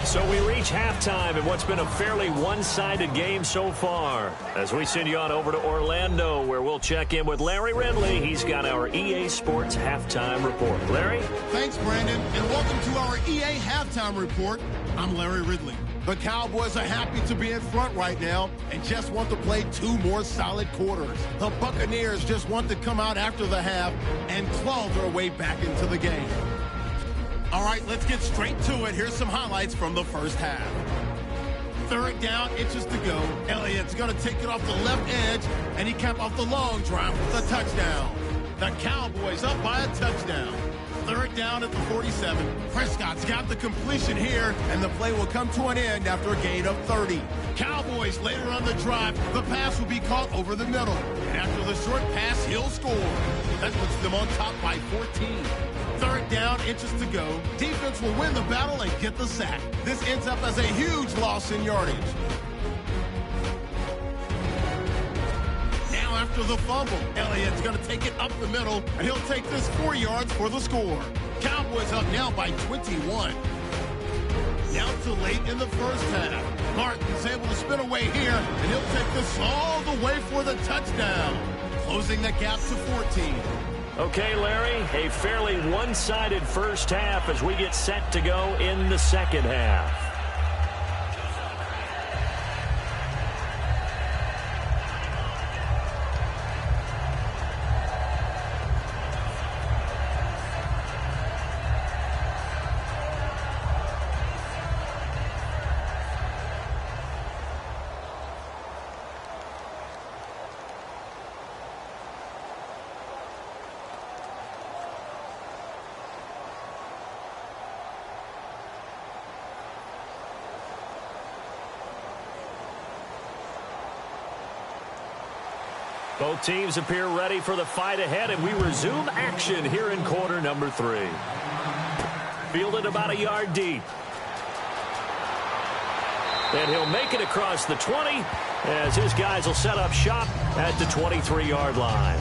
1. So we reach halftime in what's been a fairly one-sided game so far. As we send you on over to Orlando, where we'll check in with Larry Ridley. He's got our EA Sports Halftime Report. Larry? Thanks, Brandon, and welcome to our EA Halftime Report. I'm Larry Ridley. The Cowboys are happy to be in front right now and just want to play 2 more solid quarters. The Buccaneers just want to come out after the half and claw their way back into the game. All right, let's get straight to it. Here's some highlights from the first half. 3rd down, inches to go. Elliott's going to take it off the left edge, and he capped off the long drive with a touchdown. The Cowboys up by a touchdown. 3rd down at the 47. Prescott's got the completion here, and the play will come to an end after a gain of 30. Cowboys later on the drive, the pass will be caught over the middle. And after the short pass, he'll score. That puts them on top by 14. 3rd down, inches to go. Defense will win the battle and get the sack. This ends up as a huge loss in yardage. After the fumble, Elliott's going to take it up the middle, and he'll take this 4 yards for the score. Cowboys up now by 21. Now to late in the first half. Martin's able to spin away here, and he'll take this all the way for the touchdown, closing the gap to 14. Okay, Larry, a fairly one-sided first half as we get set to go in the second half. Both teams appear ready for the fight ahead, and we resume action here in quarter number 3. Fielded about a yard deep. And he'll make it across the 20 as his guys will set up shop at the 23-yard line.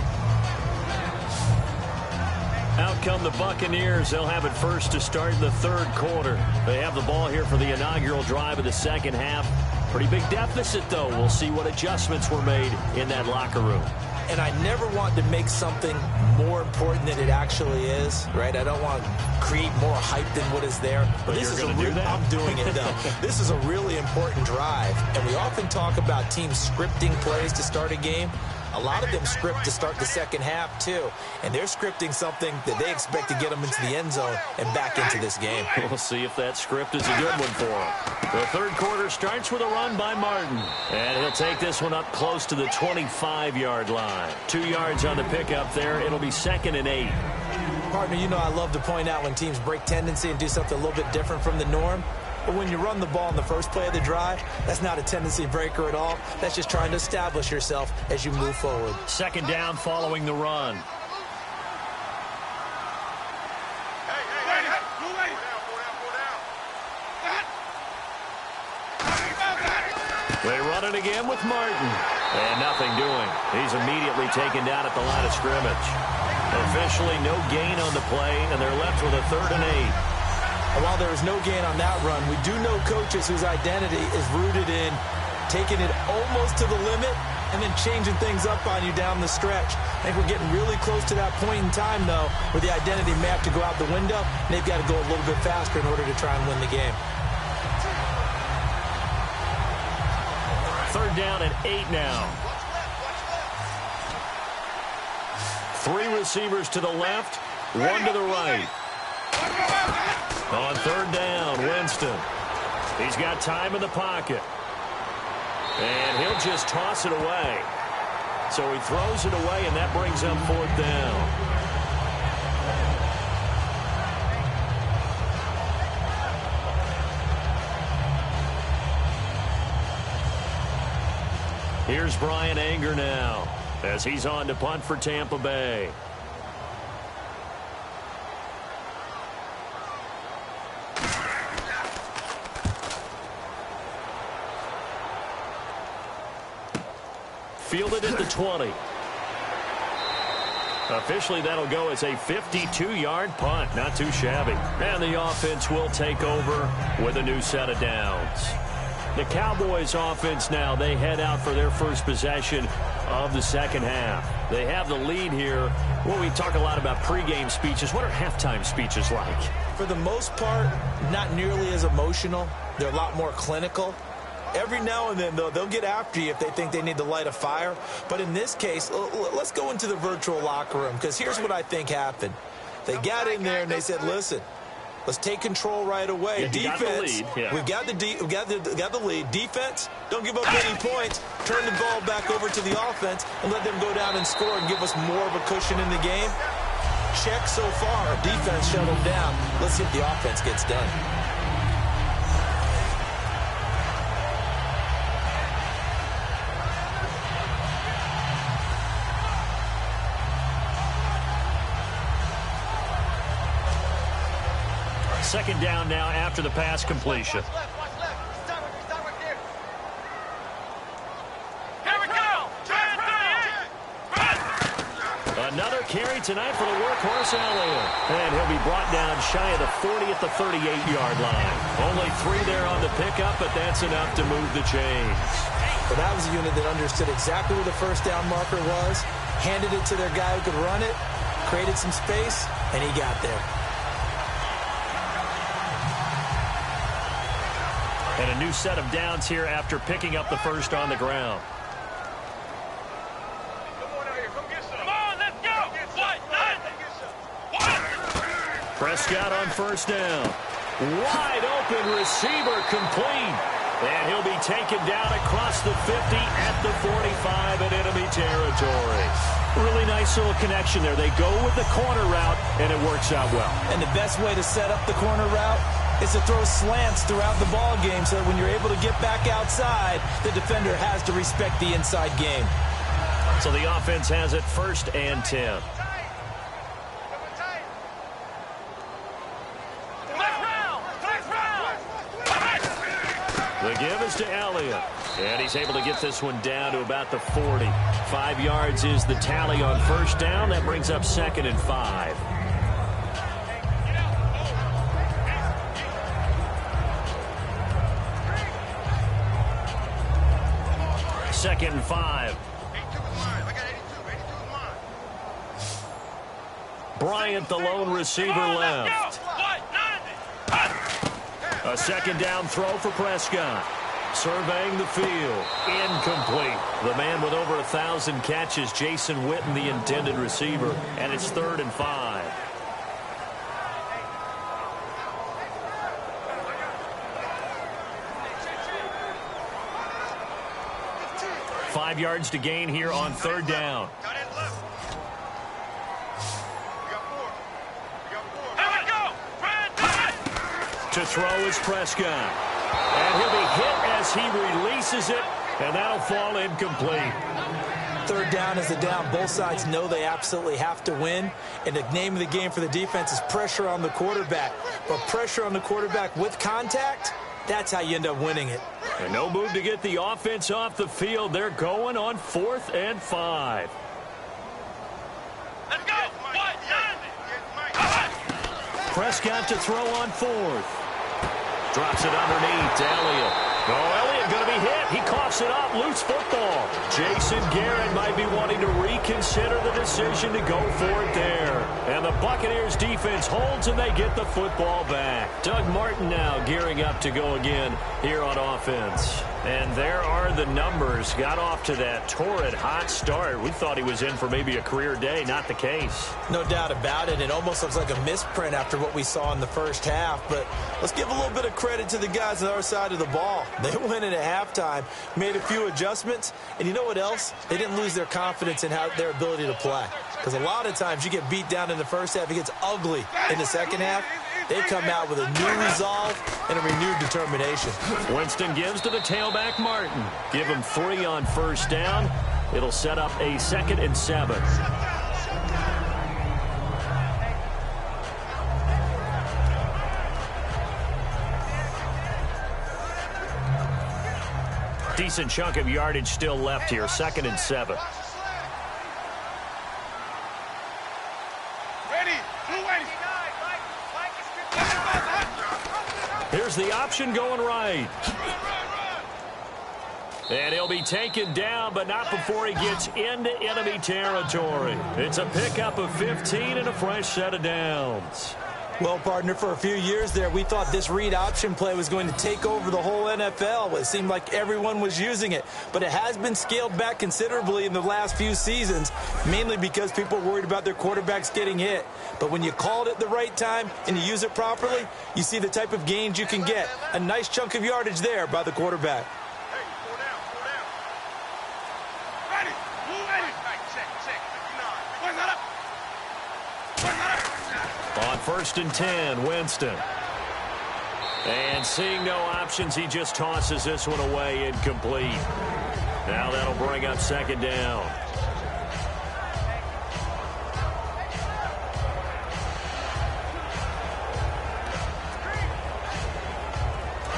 Out come the Buccaneers. They'll have it first to start in the third quarter. They have the ball here for the inaugural drive of the second half. Pretty big deficit, though. We'll see what adjustments were made in that locker room. And I never want to make something more important than it actually is, right? I don't want to create more hype than what is there. But this is I'm doing it, though. This is a really important drive. And we often talk about teams scripting plays to start a game. A lot of them script to start the second half, too. And they're scripting something that they expect to get them into the end zone and back into this game. We'll see if that script is a good one for them. The third quarter starts with a run by Martin. And he'll take this one up close to the 25-yard line. 2 yards on the pickup there. It'll be 2nd and 8. Partner, you know I love to point out when teams break tendency and do something a little bit different from the norm. But when you run the ball in the first play of the drive, that's not a tendency breaker at all. That's just trying to establish yourself as you move forward. 2nd down following the run. They run it again with Martin. And nothing doing. He's immediately taken down at the line of scrimmage. Officially no gain on the play, and they're left with a 3rd and 8. And while there is no gain on that run, we do know coaches whose identity is rooted in taking it almost to the limit and then changing things up on you down the stretch. I think we're getting really close to that point in time, though, where the identity may have to go out the window, and they've got to go a little bit faster in order to try and win the game. 3rd down and 8 now. 3 receivers to the left, 1 to the right. On 3rd down, Winston. He's got time in the pocket. And he'll just toss it away. So he throws it away, and that brings up 4th down. Here's Brian Anger now as he's on to punt for Tampa Bay. Fielded at the 20. Officially, that'll go as a 52-yard punt. Not too shabby. And the offense will take over with a new set of downs. The Cowboys offense now, they head out for their first possession of the second half. They have the lead here. Well, we talk a lot about pregame speeches. What are halftime speeches like? For the most part, not nearly as emotional. They're a lot more clinical. Every now and then, though, they'll get after you if they think they need to light a fire. But in this case, let's go into the virtual locker room, because here's what I think happened. They got in there and they said, listen, let's take control right away. Yeah, defense, we've got the lead. Defense, don't give up any points. Turn the ball back over to the offense and let them go down and score and give us more of a cushion in the game. Check so far. Defense shut them down. Let's see if the offense gets done. Second down now after the pass completion. Another carry tonight for the workhorse Elliott. And he'll be brought down shy of the 40 at the 38-yard line. Only 3 there on the pickup, but that's enough to move the chains. But that was a unit that understood exactly where the first down marker was, handed it to their guy who could run it, created some space, and he got there. And a new set of downs here after picking up the first on the ground. Prescott on first down. Wide open receiver complete. And he'll be taken down across the 50 at the 45 in enemy territory. Really nice little connection there. They go with the corner route, and it works out well. And the best way to set up the corner route is to throw slants throughout the ball game so that when you're able to get back outside, the defender has to respect the inside game. So the offense has it 1st and 10. The give is to Elliott. And he's able to get this one down to about the 40. 5 yards is the tally on first down. That brings up 2nd and 5. Second and 5. Bryant, the lone receiver, left. A second down throw for Prescott. Surveying the field. Incomplete. The man with over 1,000 catches, Jason Witten, the intended receiver. And it's 3rd and 5. Five yards to gain here on 3rd down. To throw is Prescott. And he'll be hit as he releases it, and that'll fall incomplete. 3rd down is the down. Both sides know they absolutely have to win, and the name of the game for the defense is pressure on the quarterback. But pressure on the quarterback with contact, that's how you end up winning it. And no move to get the offense off the field. They're going on 4th and 5. Let's go. Prescott to throw on 4th. Drops it underneath to Elliott. Oh, Elliott going to be hit. He coughs it up. Loose football. Jason Garrett might be wanting to reconsider the decision to go for it there. And the Buccaneers defense holds and they get the football back. Doug Martin now gearing up to go again here on offense. And there are the numbers. Got off to that torrid hot start. We thought he was in for maybe a career day. Not the case. No doubt about it. It almost looks like a misprint after what we saw in the first half. But let's give a little bit of credit to the guys on our side of the ball. They went in at halftime, made a few adjustments, and you know what else? They didn't lose their confidence in their ability to play. Because a lot of times you get beat down in the first half, it gets ugly in the second half. They've come out with a new resolve and a renewed determination. Winston gives to the tailback, Martin. Give him 3 on first down. It'll set up a 2nd and 7. Decent chunk of yardage still left here. 2nd and 7. Here's the option going right. And he'll be taken down, but not before he gets into enemy territory. It's a pickup of 15 and a fresh set of downs. Well, partner, for a few years there, we thought this read option play was going to take over the whole NFL. It seemed like everyone was using it, but it has been scaled back considerably in the last few seasons, mainly because people are worried about their quarterbacks getting hit. But when you call it at the right time and you use it properly, you see the type of gains you can get. A nice chunk of yardage there by the quarterback. On 1st and 10, Winston. And seeing no options, he just tosses this one away incomplete. Now that'll bring up 2nd down.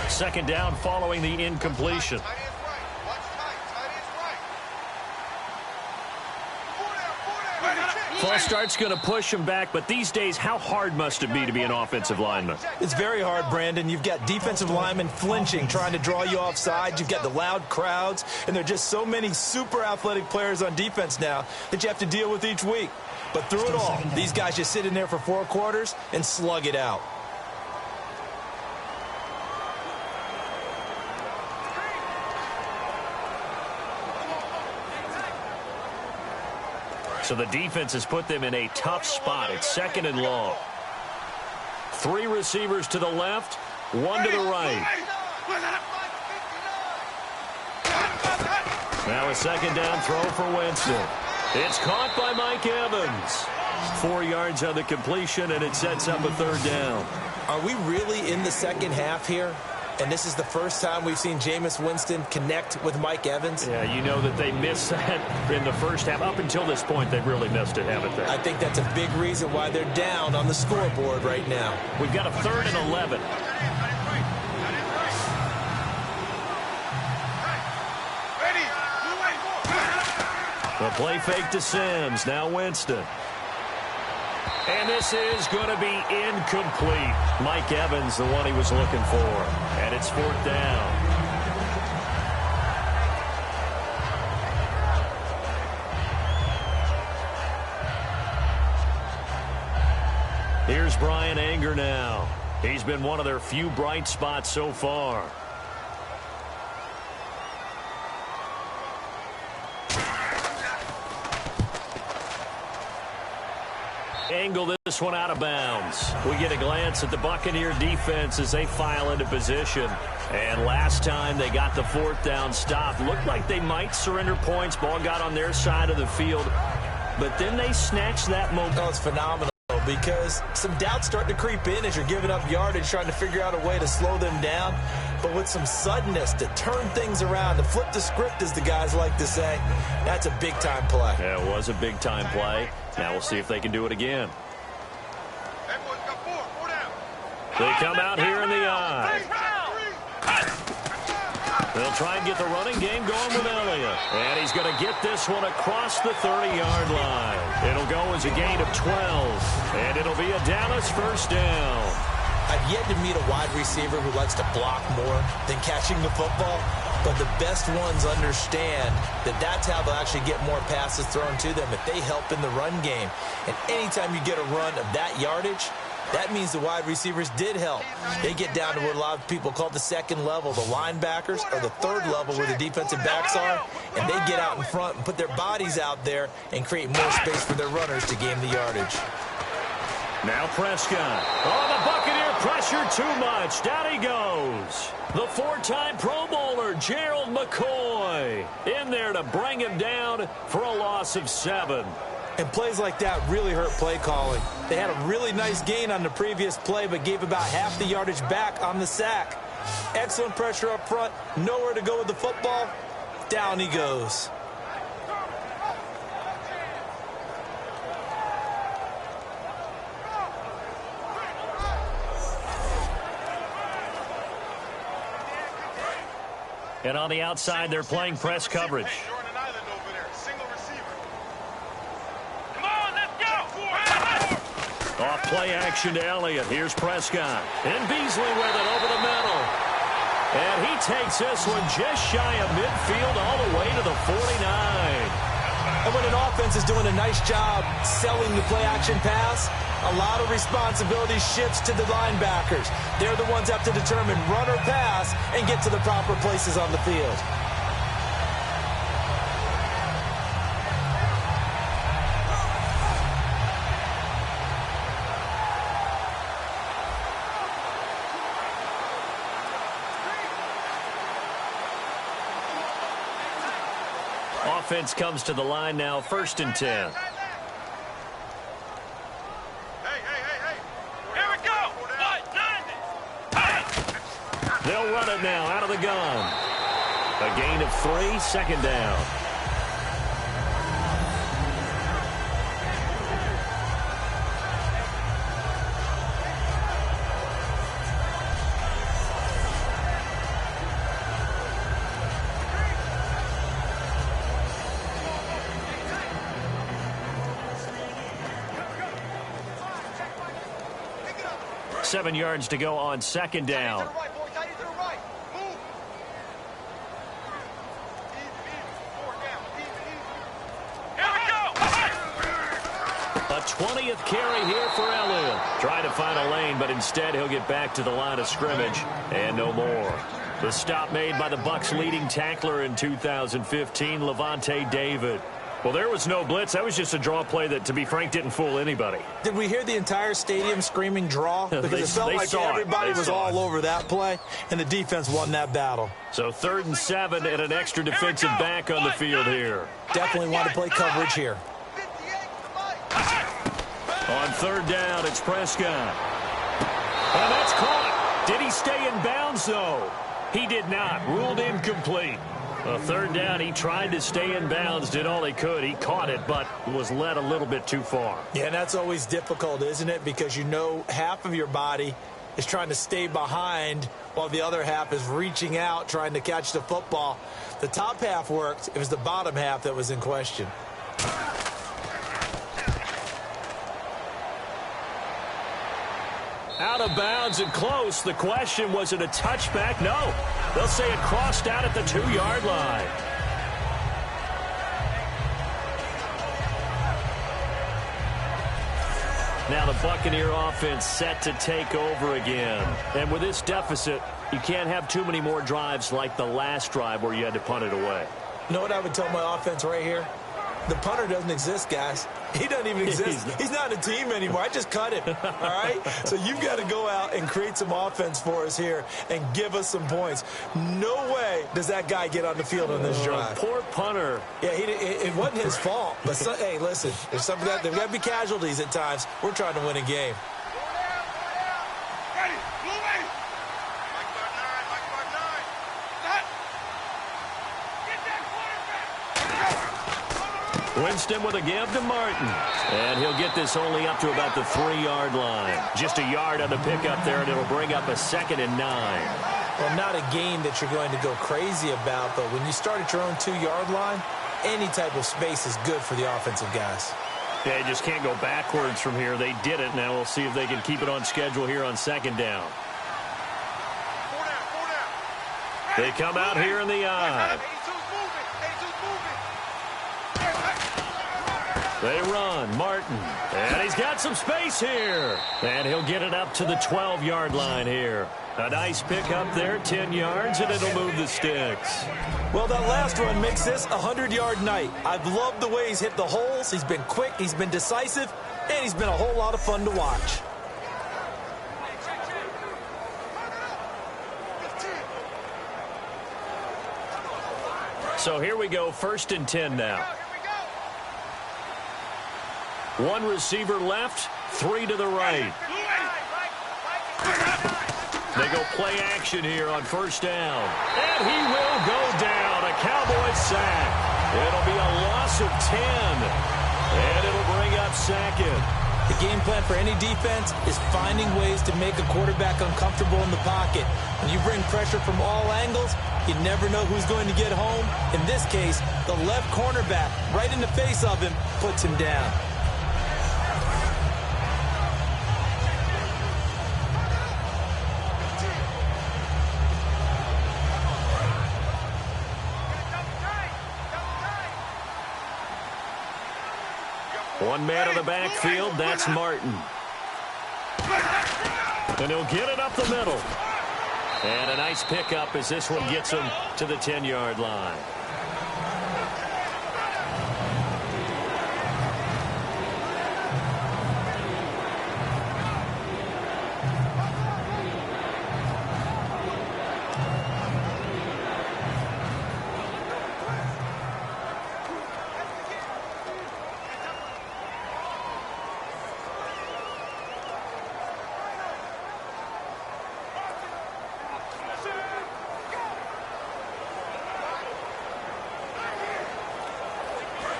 Second down following the incompletion. False start's going to push him back, but these days, how hard must it be to be an offensive lineman? It's very hard, Brandon. You've got defensive linemen flinching, trying to draw you offside. You've got the loud crowds, and there are just so many super athletic players on defense now that you have to deal with each week. But through it all, these guys just sit in there for 4 quarters and slug it out. So the defense has put them in a tough spot. It's 2nd and long. 3 receivers to the left, 1 to the right. Now a 2nd down throw for Winston. It's caught by Mike Evans. 4 yards on the completion, and it sets up a 3rd down. Are we really in the second half here? And this is the first time we've seen Jameis Winston connect with Mike Evans. Yeah, you know that they missed that in the first half. Up until this point, they've really missed it, haven't they? I think that's a big reason why they're down on the scoreboard right now. We've got a 3rd and 11. The play fake to Sims. Now Winston. And this is going to be incomplete. Mike Evans, the one he was looking for. And it's 4th down. Here's Brian Anger now. He's been one of their few bright spots so far. Angle this one out of bounds. We get a glance at the Buccaneer defense as they file into position. And last time they got the 4th down stop, looked like they might surrender points. Ball got on their side of the field. But then they snatched that momentum. That was phenomenal because some doubts starting to creep in as you're giving up yardage, trying to figure out a way to slow them down. But with some suddenness to turn things around, to flip the script, as the guys like to say, that's a big-time play. Yeah, it was a big-time play. Now we'll see if they can do it again. They come out here in the eye. They'll try and get the running game going with Elliott. And he's going to get this one across the 30-yard line. It'll go as a gain of 12. And it'll be a Dallas 1st down. I've yet to meet a wide receiver who likes to block more than catching the football. But the best ones understand that that's how they'll actually get more passes thrown to them if they help in the run game. And anytime you get a run of that yardage, that means the wide receivers did help. They get down to what a lot of people call the 2nd level, the linebackers, or the 3rd level where the defensive backs are, and they get out in front and put their bodies out there and create more space for their runners to gain the yardage. Now Prescott. Oh, the Buccaneer pressure too much. Down he goes. The 4-time Pro Bowler, Gerald McCoy, in there to bring him down for a loss of 7. And plays like that really hurt play calling. They had a really nice gain on the previous play, but gave about half the yardage back on the sack. Excellent pressure up front. Nowhere to go with the football. Down he goes. And on the outside, they're playing press coverage. Off play action to Elliott. Here's Prescott. And Beasley with it over the middle. And he takes this one just shy of midfield all the way to the 49. And when an offense is doing a nice job selling the play action pass, a lot of responsibility shifts to the linebackers. They're the ones that have to determine run or pass and get to the proper places on the field. Offense comes to the line now, 1st and 10. Here we go. They'll run it now out of the gun. A gain of 3, 2nd down. Seven yards to go on 2nd down. A 20th carry here for Elliott. Trying to find a lane, but instead he'll get back to the line of scrimmage and no more. The stop made by the Bucs' leading tackler in 2015, Levante David. Well, there was no blitz. That was just a draw play that, to be frank, didn't fool anybody. Did we hear the entire stadium screaming draw? Because it felt like everybody was all over that play, and the defense won that battle. So 3rd and 7 and an extra defensive back on the field here. Definitely want to play coverage here. On 3rd down, it's Prescott. And that's caught. Did he stay in bounds, though? He did not. Ruled incomplete. A 3rd down, he tried to stay in bounds, did all he could. He caught it, but was led a little bit too far. Yeah, and that's always difficult, isn't it? Because you know half of your body is trying to stay behind while the other half is reaching out, trying to catch the football. The top half worked. It was the bottom half that was in question. Out of bounds and close. The question, was it a touchback? No. They'll say it crossed out at the 2-yard line. Now the Buccaneer offense set to take over again. And with this deficit, you can't have too many more drives like the last drive where you had to punt it away. You know what I would tell my offense right here? The punter doesn't exist, guys. He doesn't even exist. He's not a team anymore. I just cut him, all right? So you've got to go out and create some offense for us here and give us some points. No way does that guy get on the field on this drive. Poor punter. Yeah, it wasn't his fault. But, hey, listen, there's got to be casualties at times. We're trying to win a game. Winston with a give to Martin. And he'll get this only up to about the 3-yard line. Just a yard on the pickup there, and it'll bring up a 2nd and 9. Well, not a game that you're going to go crazy about, but when you start at your own 2-yard line, any type of space is good for the offensive guys. They just can't go backwards from here. They did it. Now we'll see if they can keep it on schedule here on 2nd down. They come out here in the eye. They run, Martin, and he's got some space here. And he'll get it up to the 12-yard line here. A nice pick up there, 10 yards, and it'll move the sticks. Well, that last run makes this a 100-yard night. I've loved the way he's hit the holes. He's been quick, he's been decisive, and he's been a whole lot of fun to watch. So here we go, 1st and 10 now. 1 receiver left, 3 to the right. They go play action here on 1st down. And he will go down. A Cowboys sack. It'll be a loss of 10. And it'll bring up 2nd. The game plan for any defense is finding ways to make a quarterback uncomfortable in the pocket. When you bring pressure from all angles, you never know who's going to get home. In this case, the left cornerback, right in the face of him, puts him down. One man in the backfield, that's Martin. And he'll get it up the middle. And a nice pickup as this one gets him to the 10-yard line.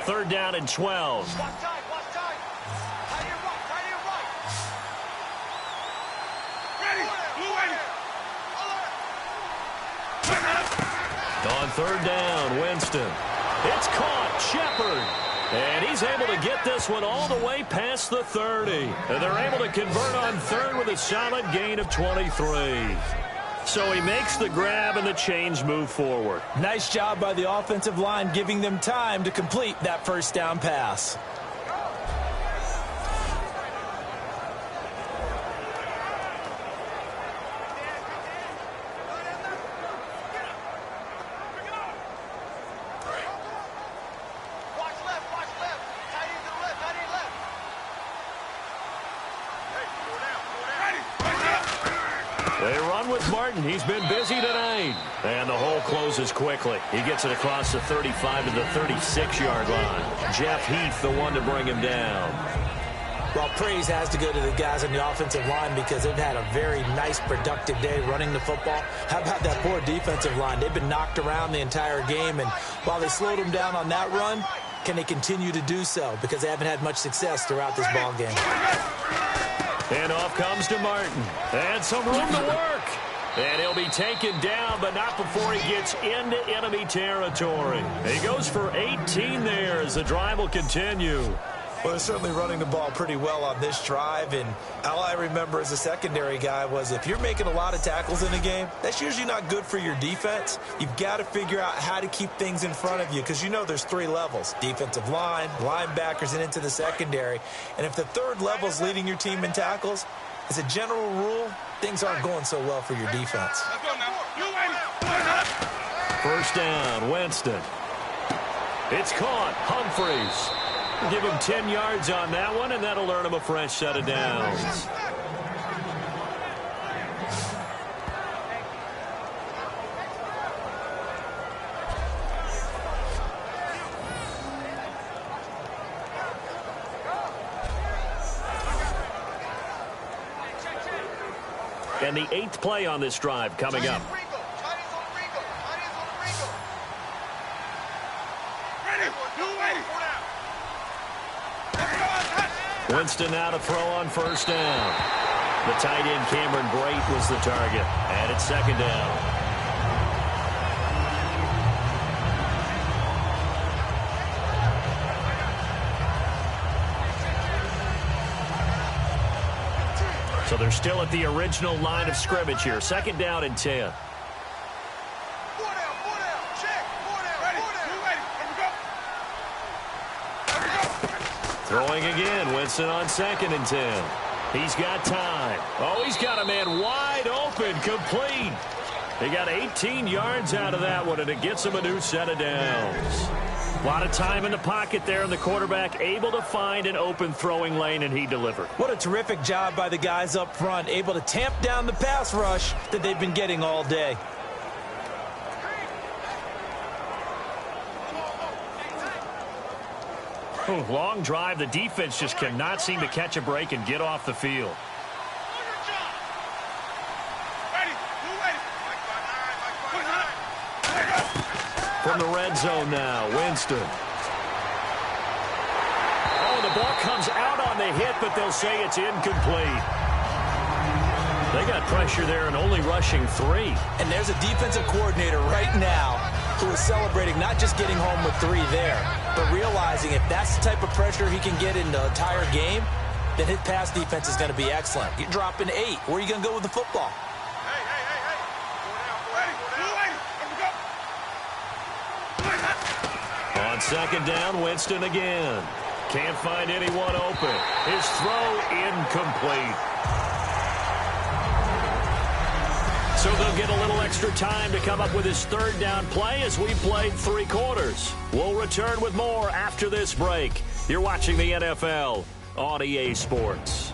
Third down and 12. Watch time. Tight end right. Ready. On 3rd down, Winston. It's caught. Shepard. And he's able to get this one all the way past the 30. And they're able to convert on 3rd with a solid gain of 23. So he makes the grab and the chains move forward. Nice job by the offensive line giving them time to complete that 1st down pass. They run with Martin. He's been busy tonight. And the hole closes quickly. He gets it across the 35 to the 36-yard line. Jeff Heath, the one to bring him down. Well, praise has to go to the guys on the offensive line because they've had a very nice, productive day running the football. How about that poor defensive line? They've been knocked around the entire game, and while they slowed them down on that run, can they continue to do so? Because they haven't had much success throughout this ball game. And off comes to Martin. And some room to work. And he'll be taken down, but not before he gets into enemy territory. He goes for 18 there as the drive will continue. Well, they're certainly running the ball pretty well on this drive, and all I remember as a secondary guy was if you're making a lot of tackles in a game, that's usually not good for your defense. You've got to figure out how to keep things in front of you because you know there's 3 levels, defensive line, linebackers, and into the secondary. And if the third level is leading your team in tackles, as a general rule, things aren't going so well for your defense. First down, Winston. It's caught. Humphreys. Give him 10 yards on that one, and that'll earn him a fresh set of downs. And the 8th play on this drive coming up. Winston now to throw on first down. The tight end Cameron Brate was the target. And it's second down. So they're still at the original line of scrimmage here. Second down and 10. Throwing again, Winston on second and 10. He's got time. Oh, he's got a man wide open, complete. He got 18 yards out of that one, and it gets him a new set of downs. A lot of time in the pocket there, and the quarterback able to find an open throwing lane, and he delivered. What a terrific job by the guys up front, able to tamp down the pass rush that they've been getting all day. Long drive. The defense just cannot seem to catch a break and get off the field. From the red zone now, Winston. Oh, the ball comes out on the hit, but they'll say it's incomplete. They got pressure there and only rushing 3. And there's a defensive coordinator right now who is celebrating not just getting home with 3 there, but realizing if that's the type of pressure he can get in the entire game, then his pass defense is going to be excellent. You're dropping 8. Where are you going to go with the football? On second down, Winston again. Can't find anyone open. His throw incomplete. So they'll get a little extra time to come up with his third down play as we played 3 quarters. We'll return with more after this break. You're watching the NFL on EA Sports.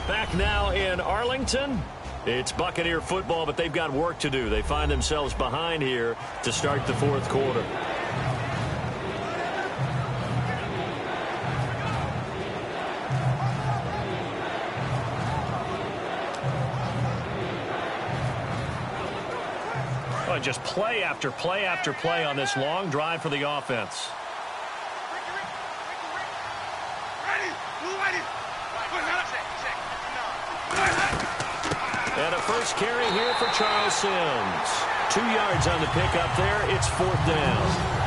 Back now in Arlington. It's Buccaneer football, but they've got work to do. They find themselves behind here to start the 4th quarter. Just play after play after play on this long drive for the offense. And a first carry here for Charles Sims. 2 yards on the pickup there. It's 4th down.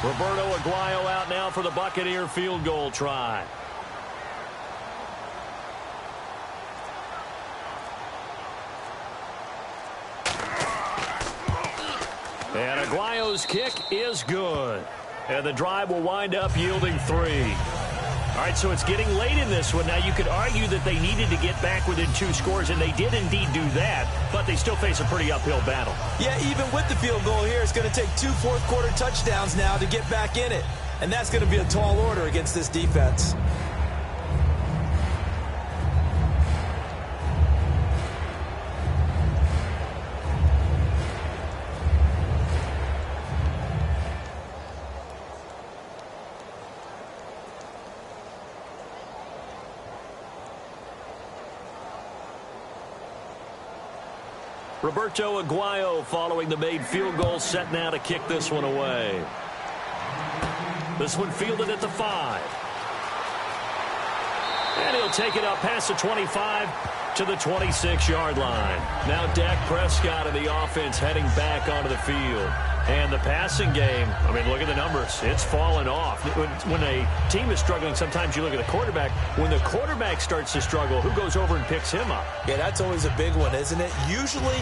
Roberto Aguayo out now for the Buccaneer field goal try. And Aguayo's kick is good. And the drive will wind up yielding 3. All right, so it's getting late in this one. Now, you could argue that they needed to get back within 2 scores, and they did indeed do that, but they still face a pretty uphill battle. Yeah, even with the field goal here, it's going to take 2 fourth-quarter touchdowns now to get back in it. And that's going to be a tall order against this defense. Roberto Aguayo following the made field goal, set now to kick this one away. This one fielded at the 5. And he'll take it up past the 25 to the 26-yard line. Now Dak Prescott and the offense heading back onto the field. And the passing game, I mean, look at the numbers. It's fallen off. When a team is struggling, sometimes you look at the quarterback. When the quarterback starts to struggle, who goes over and picks him up? Yeah, that's always a big one, isn't it? Usually,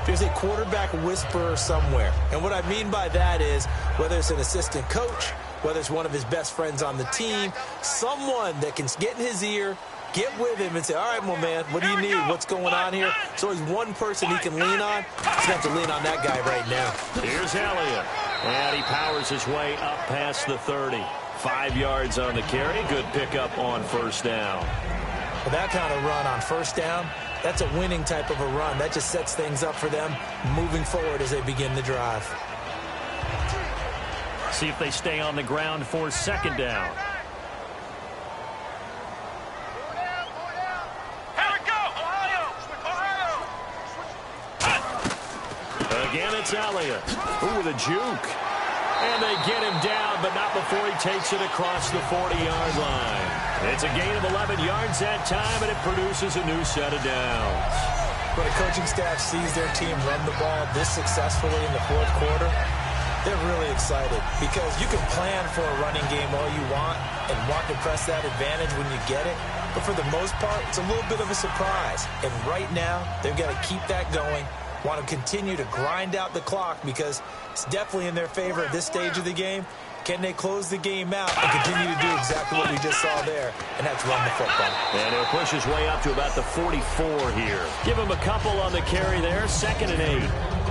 there's a quarterback whisperer somewhere. And what I mean by that is, whether it's an assistant coach, whether it's one of his best friends on the team, someone that can get in his ear, get with him and say, all right, my man, what do you need? What's going on here? So he's one person he can lean on. He's going to have to lean on that guy right now. Here's Elliott. And he powers his way up past the 30. 5 yards on the carry. Good pickup on first down. Well, that kind of run on first down, that's a winning type of a run. That just sets things up for them moving forward as they begin the drive. See if they stay on the ground for second down. Again, it's Elliott. Ooh, with a juke. And they get him down, but not before he takes it across the 40-yard line. It's a gain of 11 yards that time, and it produces a new set of downs. When a coaching staff sees their team run the ball this successfully in the fourth quarter, they're really excited because you can plan for a running game all you want and want to press that advantage when you get it. But for the most part, it's a little bit of a surprise. And right now, they've got to keep that going. Want to continue to grind out the clock because it's definitely in their favor at this stage of the game. Can they close the game out and continue to do exactly what we just saw there, and that's run the football? And he'll push his way up to about the 44 here. Give him a couple on the carry there, 2nd and 8.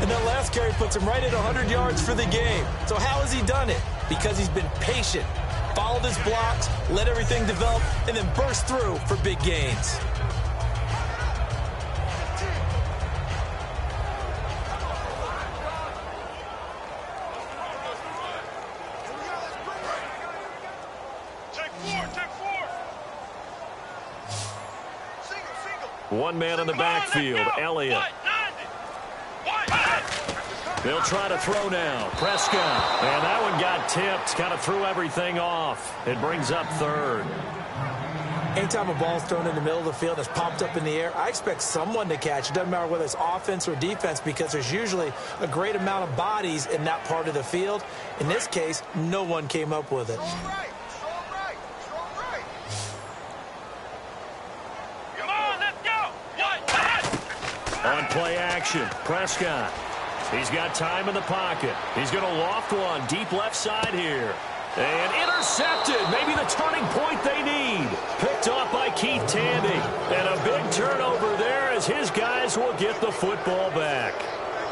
And that last carry puts him right at 100 yards for the game. So how has he done it? Because he's been patient, followed his blocks, let everything develop, and then burst through for big gains. One man in the backfield, Elliott. They'll try to throw now. Prescott. And that one got tipped. Kind of threw everything off. It brings up 3rd. Anytime a ball's thrown in the middle of the field that's popped up in the air, I expect someone to catch. It doesn't matter whether it's offense or defense because there's usually a great amount of bodies in that part of the field. In this case, no one came up with it. On play action, Prescott. He's got time in the pocket. He's going to loft one deep left side here. And intercepted. Maybe the turning point they need. Picked off by Keith Tandy. And a big turnover there as his guys will get the football back.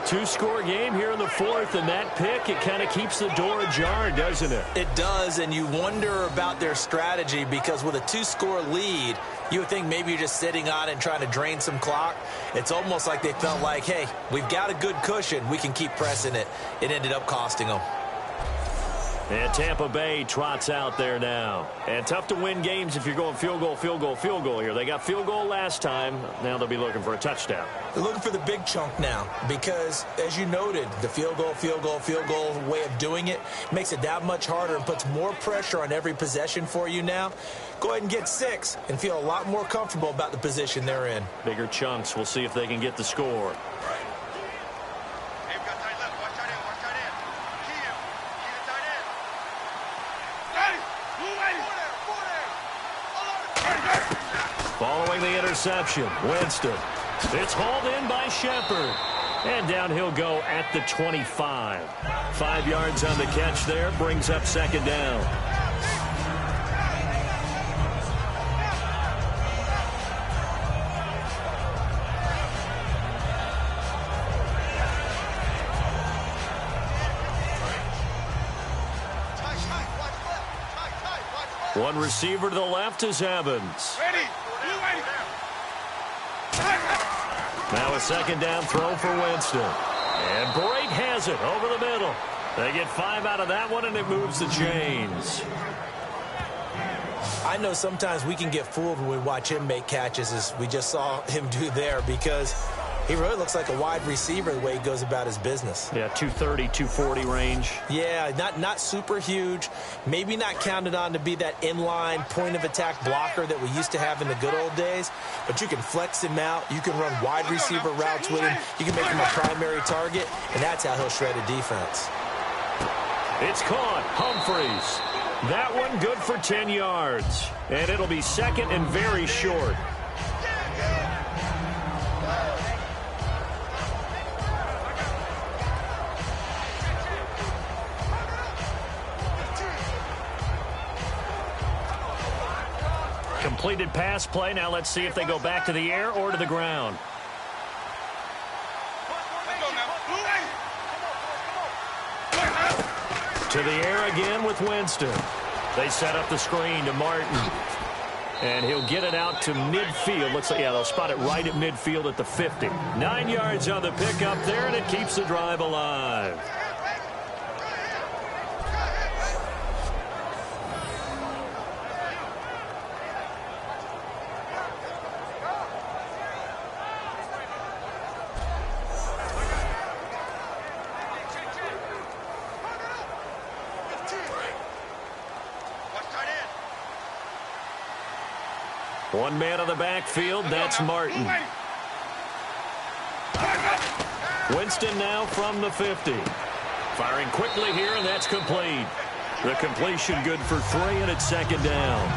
2-score game here in the 4th, and that pick, it kind of keeps the door ajar, doesn't it? It does, and you wonder about their strategy because with a 2-score lead, you would think maybe you're just sitting on it and trying to drain some clock. It's almost like they felt like, hey, we've got a good cushion. We can keep pressing it. It ended up costing them. And Tampa Bay trots out there now. And tough to win games if you're going field goal, field goal, field goal here. They got field goal last time. Now they'll be looking for a touchdown. They're looking for the big chunk now because, as you noted, the field goal way of doing it makes it that much harder and puts more pressure on every possession for you now. Go ahead and get 6 and feel a lot more comfortable about the position they're in. Bigger chunks. We'll see if they can get the score. Following the interception, Winston. It's hauled in by Shepard. And down he'll go at the 25. 5 yards on the catch there, brings up 2nd down. One receiver to the left is Evans. Now a 2nd down throw for Winston. And Brate has it over the middle. They get 5 out of that one, and it moves the chains. I know sometimes we can get fooled when we watch him make catches, as we just saw him do there, because He really looks like a wide receiver the way he goes about his business. Yeah, 230, 240 range. Yeah, not super huge. Maybe not counted on to be that inline point-of-attack blocker that we used to have in the good old days. But you can flex him out. You can run wide receiver routes with him. You can make him a primary target, and that's how he'll shred a defense. It's caught. Humphreys. That one good for 10 yards. And it'll be second and very short. Completed pass play. Now let's see if they go back to the air or to the ground. To the air again with Winston. They set up the screen to Martin. And he'll get it out to midfield. Looks like, yeah, they'll spot it right at midfield at the 50. 9 yards on the pickup there, and it keeps the drive alive. One man on the backfield, that's Martin. Winston now from the 50. Firing quickly here, and that's complete. The completion good for 3, and it's second down.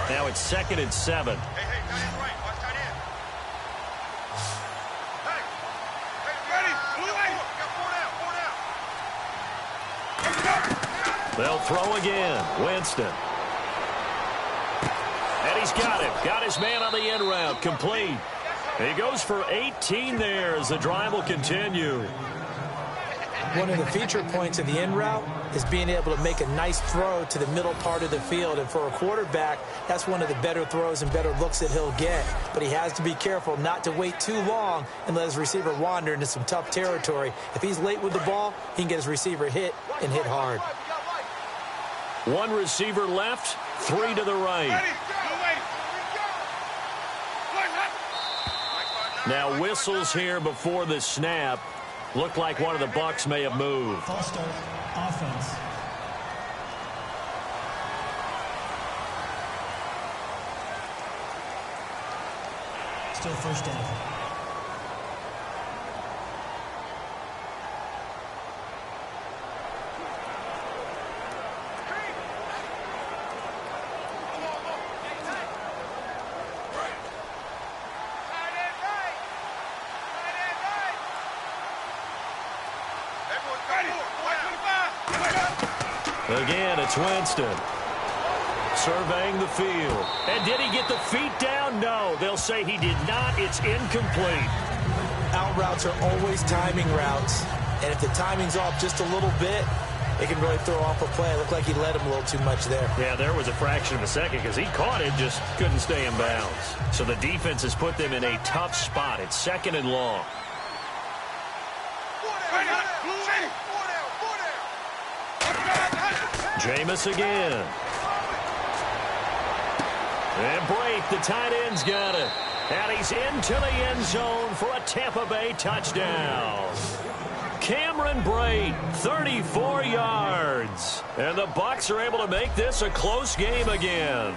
Now it's 2nd and 7. Hey, tight end right. Watch tight end. Hey, ready? Got 4 down. They'll throw again. Winston. And he's got it. Got his man on the end route. Complete. He goes for 18 there as the drive will continue. One of the feature points of the end route is being able to make a nice throw to the middle part of the field. And for a quarterback, that's one of the better throws and better looks that he'll get. But he has to be careful not to wait too long and let his receiver wander into some tough territory. If he's late with the ball, he can get his receiver hit and hit hard. One receiver left, 3 to the right. Now whistles here before the snap. Looked like one of the Bucs may have moved. False start, offense. Still first down. Again, it's Winston. Surveying the field. And did he get the feet down? No. They'll say he did not. It's incomplete. Out routes are always timing routes. And if the timing's off just a little bit, it can really throw off a play. It looked like he led him a little too much there. Yeah, there was a fraction of a second because he caught it, just couldn't stay in bounds. So the defense has put them in a tough spot. It's 2nd and long. Jameis again. And Brate, the tight end's got it. And he's into the end zone for a Tampa Bay touchdown. Cameron Brate, 34 yards. And the Bucs are able to make this a close game again.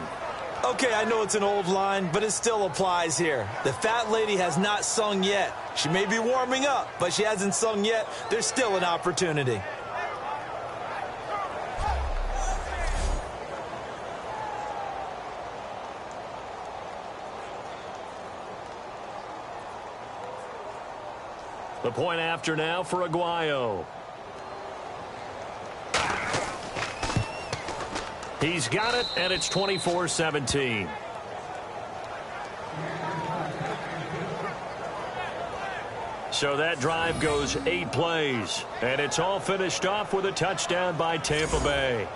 Okay, I know it's an old line, but it still applies here. The fat lady has not sung yet. She may be warming up, but she hasn't sung yet. There's still an opportunity. The point after now for Aguayo. He's got it, and it's 24-17. So that drive goes 8 plays, and it's all finished off with a touchdown by Tampa Bay.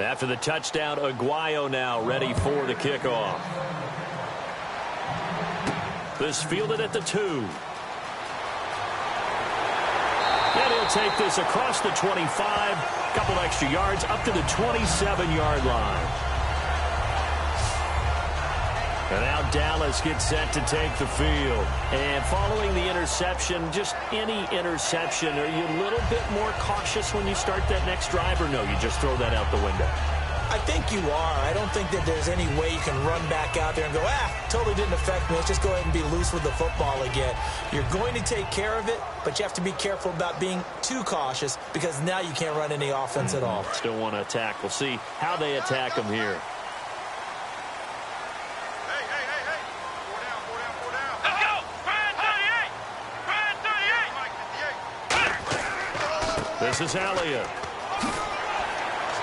After the touchdown, Aguayo now ready for the kickoff. This fielded at the 2. And he'll take this across the 25. Couple extra yards up to the 27-yard line. And now Dallas gets set to take the field. And following the interception, just any interception, are you a little bit more cautious when you start that next drive, or no, you just throw that out the window? I think you are. I don't think that there's any way you can run back out there and go, totally didn't affect me. Let's just go ahead and be loose with the football again. You're going to take care of it, but you have to be careful about being too cautious because now you can't run any offense at all. Still want to attack. We'll see how they attack them here. This is Elliott.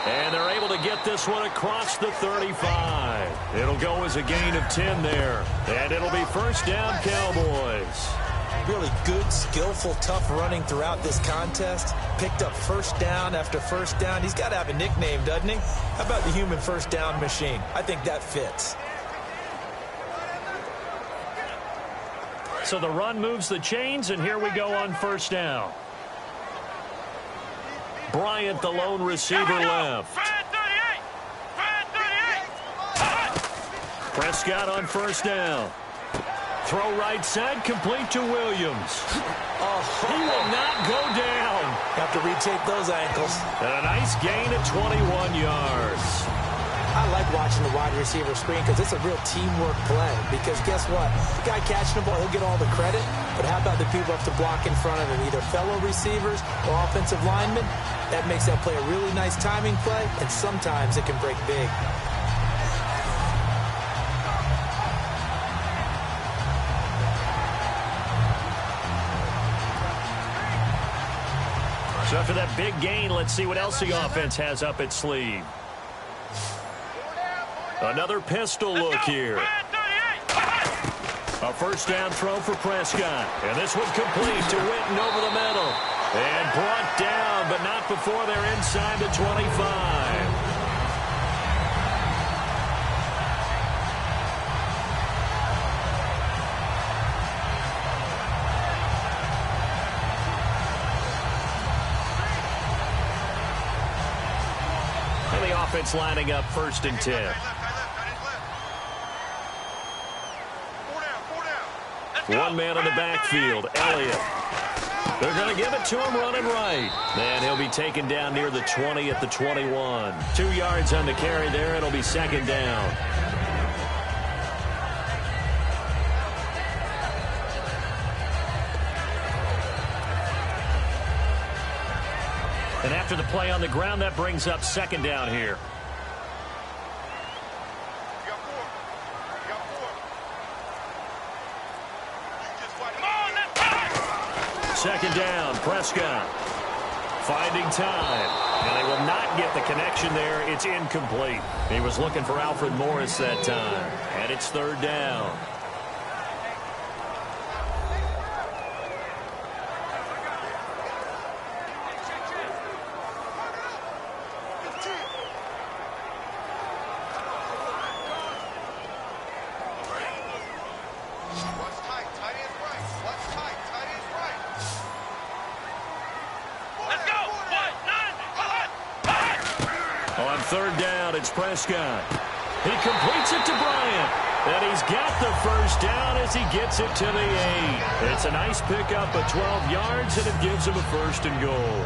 And they're able to get this one across the 35. It'll go as a gain of 10 there. And it'll be first down, Cowboys. Really good, skillful, tough running throughout this contest. Picked up first down after first down. He's got to have a nickname, doesn't he? How about the human first down machine? I think that fits. So the run moves the chains, and here we go on first down. Bryant, the lone receiver, left. Prescott on first down. Throw right side, complete to Williams. He will not go down. Have to retake those ankles. And a nice gain at 21 yards. I like watching the wide receiver screen because it's a real teamwork play. Because guess what? The guy catching the ball, he'll get all the credit. But how about the people up to block in front of him, either fellow receivers or offensive linemen? That makes that play a really nice timing play, and sometimes it can break big. So after that big gain, let's see what else the offense has up its sleeve. Another pistol look here. A first down throw for Prescott. And this one complete to Witten over the middle. And brought down, but not before they're inside the 25. Offense lining up first and 10. One man in the backfield, Elliott. They're going to give it to him running right. And he'll be taken down near the 20 at the 21. 2 yards on the carry there. It'll be second down. And after the play on the ground, that brings up second down here. Second down, Prescott. Finding time. And they will not get the connection there. It's incomplete. He was looking for Alfred Morris that time. And it's third down. Third down, it's Prescott. He completes it to Bryant. And he's got the first down as he gets it to the 8. It's a nice pickup of 12 yards, and it gives him a first and goal.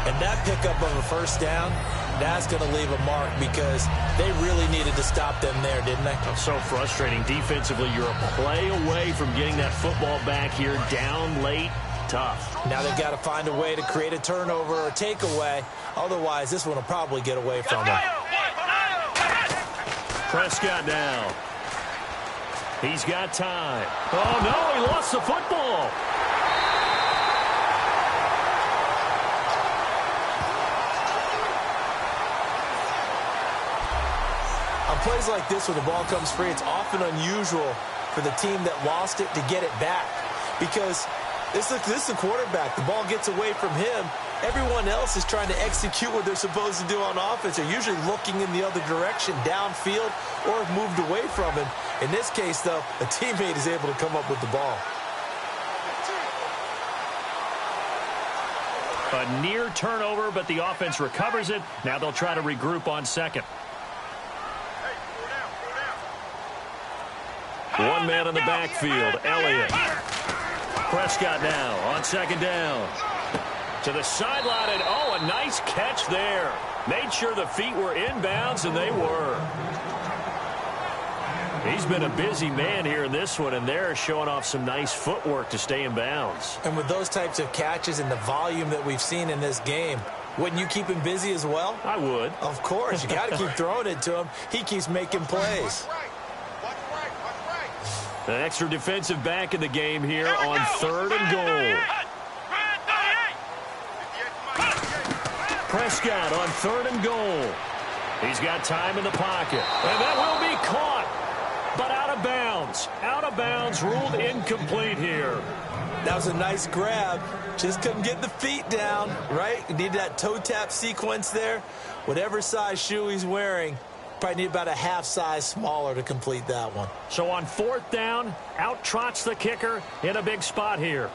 And that pickup of a first down, that's going to leave a mark because they really needed to stop them there, didn't they? That's so frustrating. Defensively, you're a play away from getting that football back here down late. Tough. Now they've got to find a way to create a turnover or takeaway. Otherwise, this one will probably get away from them. Prescott now. He's got time. Oh, no, he lost the football. On plays like this where the ball comes free, it's often unusual for the team that lost it to get it back. Because This is a quarterback. The ball gets away from him. Everyone else is trying to execute what they're supposed to do on offense. They're usually looking in the other direction, downfield, or have moved away from him. In this case, though, a teammate is able to come up with the ball. A near turnover, but the offense recovers it. Now they'll try to regroup on second. One man in the backfield, Elliott. Prescott now on second down. To the sideline, and oh, a nice catch there. Made sure the feet were inbounds, and they were. He's been a busy man here in this one, and they're showing off some nice footwork to stay in bounds. And with those types of catches and the volume that we've seen in this game, wouldn't you keep him busy as well? I would. Of course. You got to keep throwing it to him. He keeps making plays. An extra defensive back in the game here on 3rd and goal. Prescott on 3rd and goal. He's got time in the pocket. And that will be caught, but out of bounds. Out of bounds, ruled incomplete here. That was a nice grab. Just couldn't get the feet down, right? You need that toe tap sequence there. Whatever size shoe he's wearing, probably need about a half size smaller to complete that one. So on 4th down, out trots the kicker in a big spot here.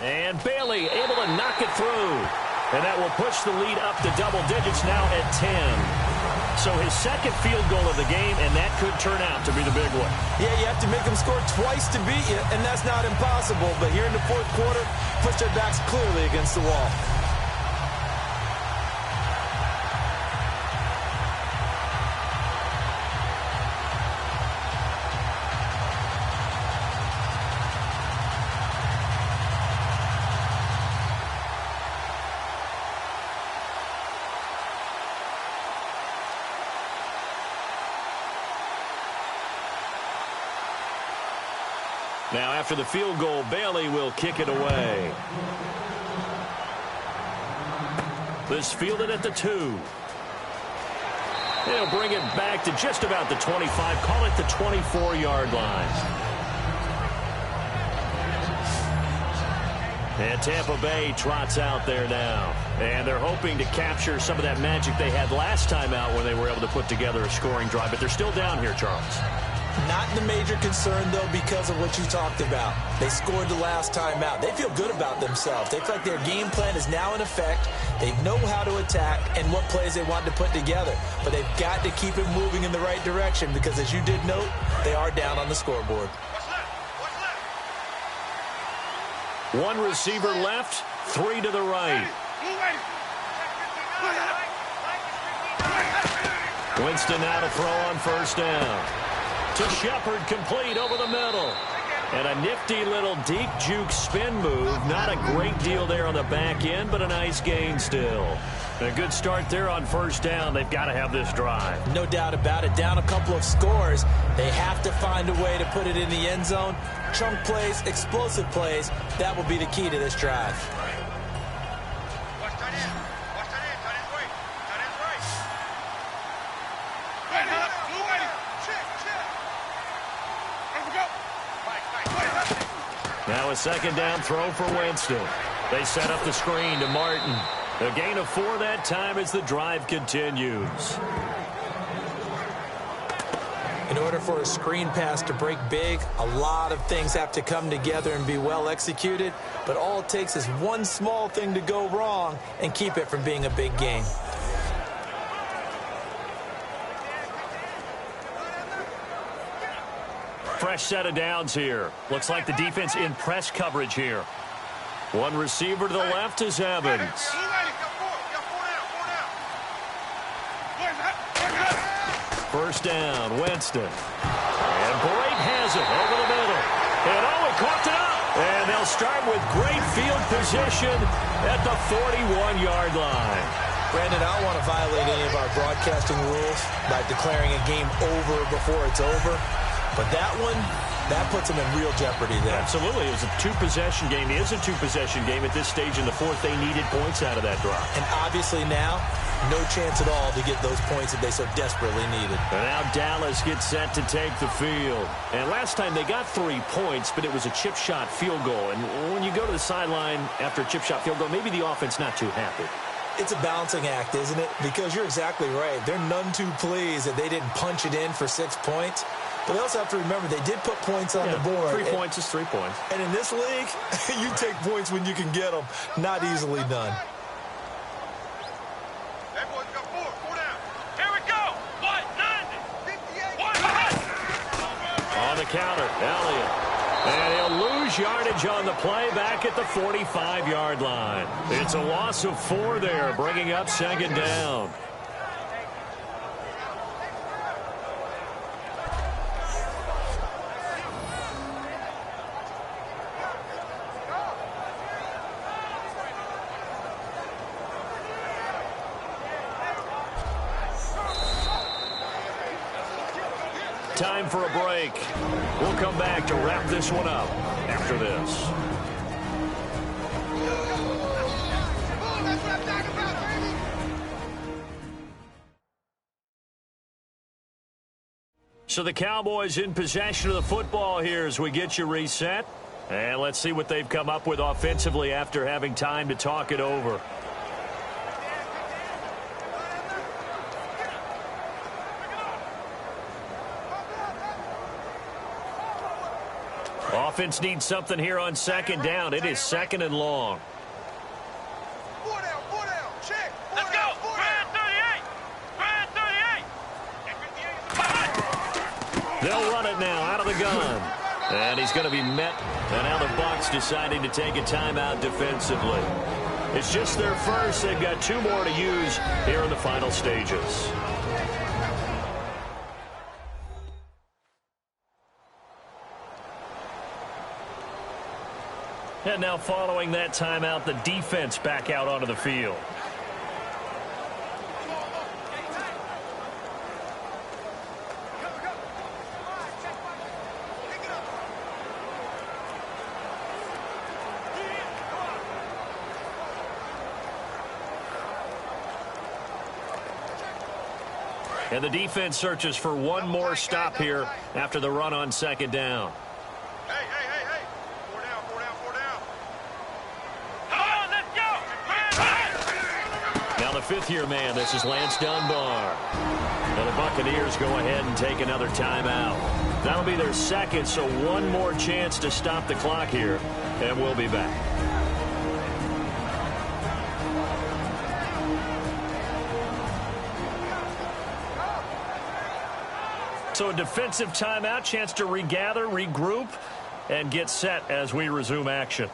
And Bailey able to knock it through. And that will push the lead up to double digits now at 10. So his second field goal of the game, and that could turn out to be the big one. Yeah, you have to make them score twice to beat you, and that's not impossible. But here in the 4th quarter, push their backs clearly against the wall. Now, after the field goal, Bailey will kick it away. This fielded at the 2. They'll bring it back to just about the 25. Call it the 24-yard line. And Tampa Bay trots out there now. And they're hoping to capture some of that magic they had last time out when they were able to put together a scoring drive. But they're still down here, Charles. Not the major concern, though, because of what you talked about. They scored the last time out. They feel good about themselves. They feel like their game plan is now in effect. They know how to attack and what plays they want to put together. But they've got to keep it moving in the right direction because, as you did note, they are down on the scoreboard. One receiver left, 3 to the right. Winston now to throw on 1st down. To Shepard, complete over the middle. And a nifty little deep juke spin move. Not a great deal there on the back end, but a nice gain still. A good start there on 1st down. They've got to have this drive. No doubt about it. Down a couple of scores. They have to find a way to put it in the end zone. Chunk plays, explosive plays. That will be the key to this drive. Now a 2nd down throw for Winston. They set up the screen to Martin. A gain of 4 that time as the drive continues. In order for a screen pass to break big, a lot of things have to come together and be well executed. But all it takes is one small thing to go wrong and keep it from being a big game. Fresh set of downs here. Looks like the defense in press coverage here. One receiver to the left is Evans. First down, Winston. And Brate has it over the middle. And oh, he caught it up. And they'll start with great field position at the 41-yard line. Brandon, I don't want to violate any of our broadcasting rules by declaring a game over before it's over. But that one, that puts them in real jeopardy there. Absolutely. It was a two-possession game. It is a two-possession game at this stage in the fourth. They needed points out of that drive. And obviously now, no chance at all to get those points that they so desperately needed. And now Dallas gets set to take the field. And last time they got 3 points, but it was a chip shot field goal. And when you go to the sideline after a chip shot field goal, maybe the offense not too happy. It's a balancing act, isn't it? Because you're exactly right. They're none too pleased that they didn't punch it in for 6 points. But they also have to remember they did put points on the board. 3 points is 3 points. And in this league, you take points when you can get them. Not easily done. That boy's got 4 down. Here we go. What? 90. What? On the counter, Elliott. And he'll lose yardage on the play back at the 45-yard line. It's a loss of 4 there, bringing up second down. Time for a break. We'll come back to wrap this one up after this. So the Cowboys in possession of the football here as we get you reset. And let's see what they've come up with offensively after having time to talk it over. Offense needs something here on second down. It is second and long. 4 down, check. Let's go. Grand 38. They'll run it now out of the gun. And he's going to be met. And now the Bucs deciding to take a timeout defensively. It's just their first. They've got 2 more to use here in the final stages. And now following that timeout, the defense back out onto the field. And the defense searches for one more stop here after the run on second down. Hey. 4 down. Come on, let's go. Now the 5th-year man, this is Lance Dunbar. Now the Buccaneers go ahead and take another timeout. That'll be their second, so one more chance to stop the clock here, and we'll be back. So a defensive timeout, chance to regather, regroup, and get set as we resume action.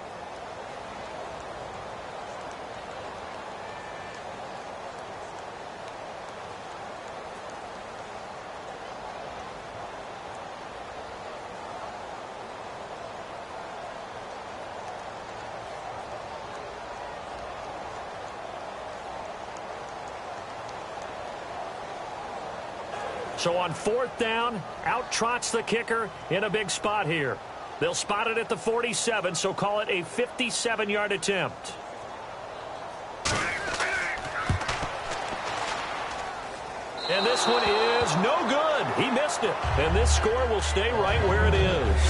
So on 4th down, out trots the kicker in a big spot here. They'll spot it at the 47, so call it a 57-yard attempt. And this one is no good. He missed it. And this score will stay right where it is.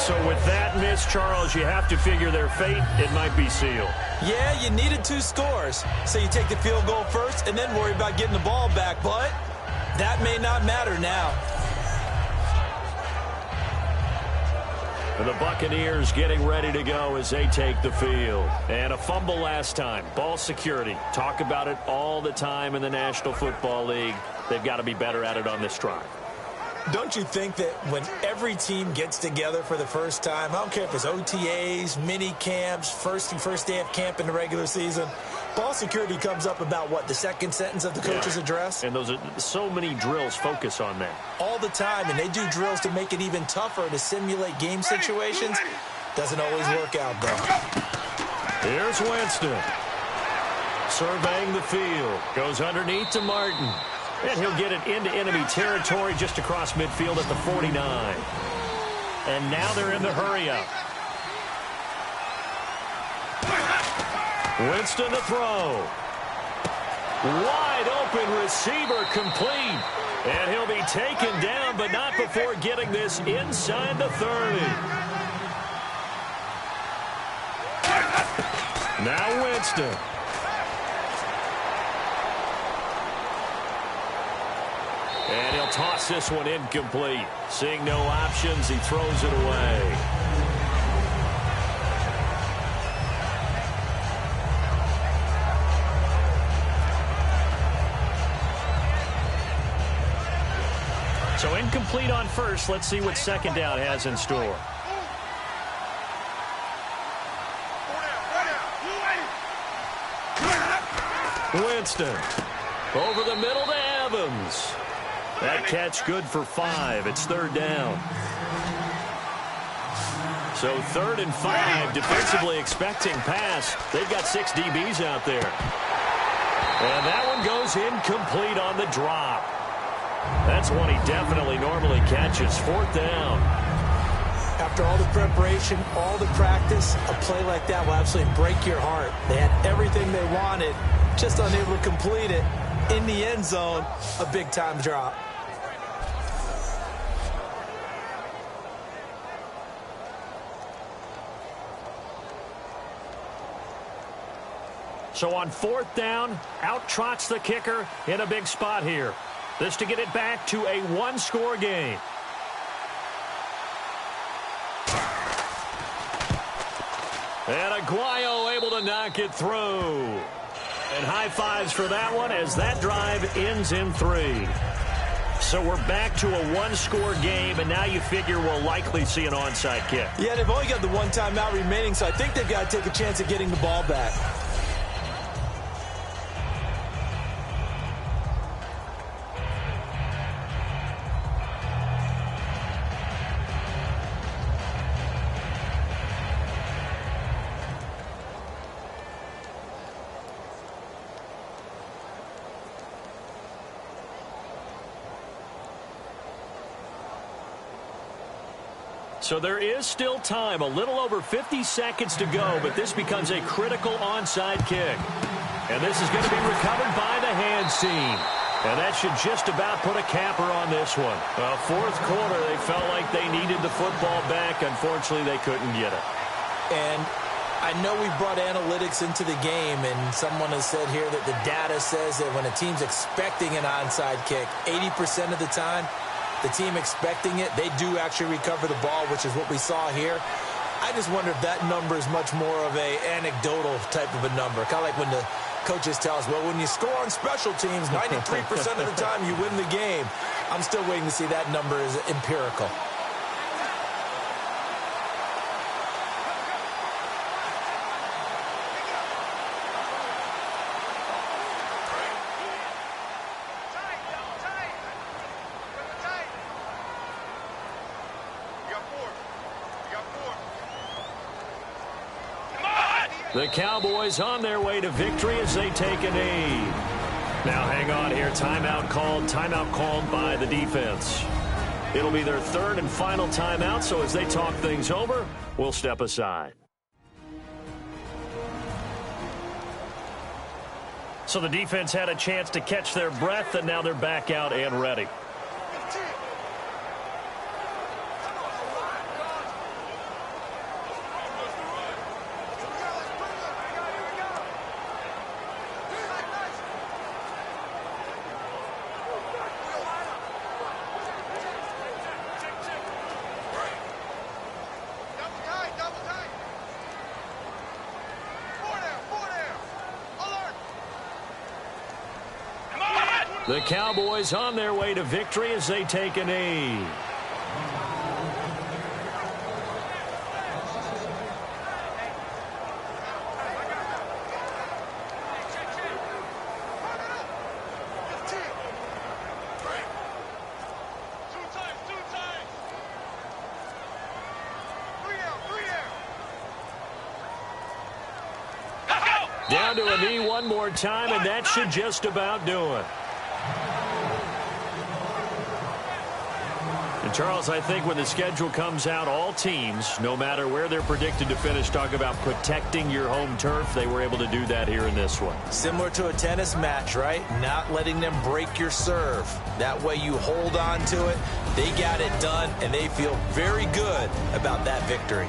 So with that miss, Charles, you have to figure their fate. It might be sealed. Yeah, you needed 2 scores. So you take the field goal first and then worry about getting the ball back. But that may not matter now. And the Buccaneers getting ready to go as they take the field. And a fumble last time. Ball security. Talk about it all the time in the National Football League. They've got to be better at it on this drive. Don't you think that when every team gets together for the first time, I don't care if it's OTAs, mini camps, first day of camp in the regular season, ball security comes up about what, the second sentence of the coach's address? And those are so many drills focus on that. All the time, and they do drills to make it even tougher to simulate game situations. Doesn't always work out, though. Here's Winston. Surveying the field. Goes underneath to Martin. And he'll get it into enemy territory just across midfield at the 49. And now they're in the hurry-up. Winston to throw. Wide open receiver complete. And he'll be taken down, but not before getting this inside the 30. Now Winston. And he'll toss this one incomplete. Seeing no options, he throws it away. So incomplete on first. Let's see what second down has in store. Winston over the middle to Evans. That catch good for 5. It's third down. So 3rd and 5, defensively expecting pass. They've got 6 DBs out there. And that one goes incomplete on the drop. That's one he definitely normally catches. 4th down. After all the preparation, all the practice, a play like that will absolutely break your heart. They had everything they wanted, just unable to complete it. In the end zone, a big-time drop. So on 4th down, out trots the kicker in a big spot here. This to get it back to a one-score game. And Aguayo able to knock it through. And high fives for that one as that drive ends in 3. So we're back to a one-score game, and now you figure we'll likely see an onside kick. Yeah, they've only got the one timeout remaining, so I think they've got to take a chance at getting the ball back. So there is still time, a little over 50 seconds to go, but this becomes a critical onside kick. And this is going to be recovered by the hands team. And that should just about put a capper on this one. Well, 4th quarter, they felt like they needed the football back. Unfortunately, they couldn't get it. And I know we brought analytics into the game, and someone has said here that the data says that when a team's expecting an onside kick, 80% of the time, the team expecting it, they do actually recover the ball, which is what we saw here. I just wonder if that number is much more of a anecdotal type of a number. Kind of like when the coaches tell us, well, when you score on special teams, 93% of the time you win the game. I'm still waiting to see that number is empirical. The Cowboys on their way to victory as they take a knee. Now hang on here. Timeout called by the defense. It'll be their 3rd and final timeout, so as they talk things over, we'll step aside. So the defense had a chance to catch their breath, and now they're back out and ready. The Cowboys on their way to victory as they take a knee. Down to a knee one more time, and that should just about do it. And Charles, I think when the schedule comes out, all teams, no matter where they're predicted to finish, talk about protecting your home turf. They were able to do that here in this one. Similar to a tennis match, right? Not letting them break your serve. That way you hold on to it. They got it done, and they feel very good about that victory.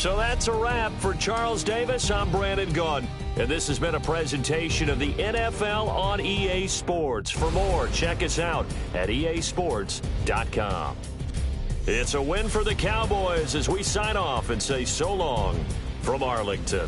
So that's a wrap for Charles Davis. I'm Brandon Gaudin, and this has been a presentation of the NFL on EA Sports. For more, check us out at easports.com. It's a win for the Cowboys as we sign off and say so long from Arlington.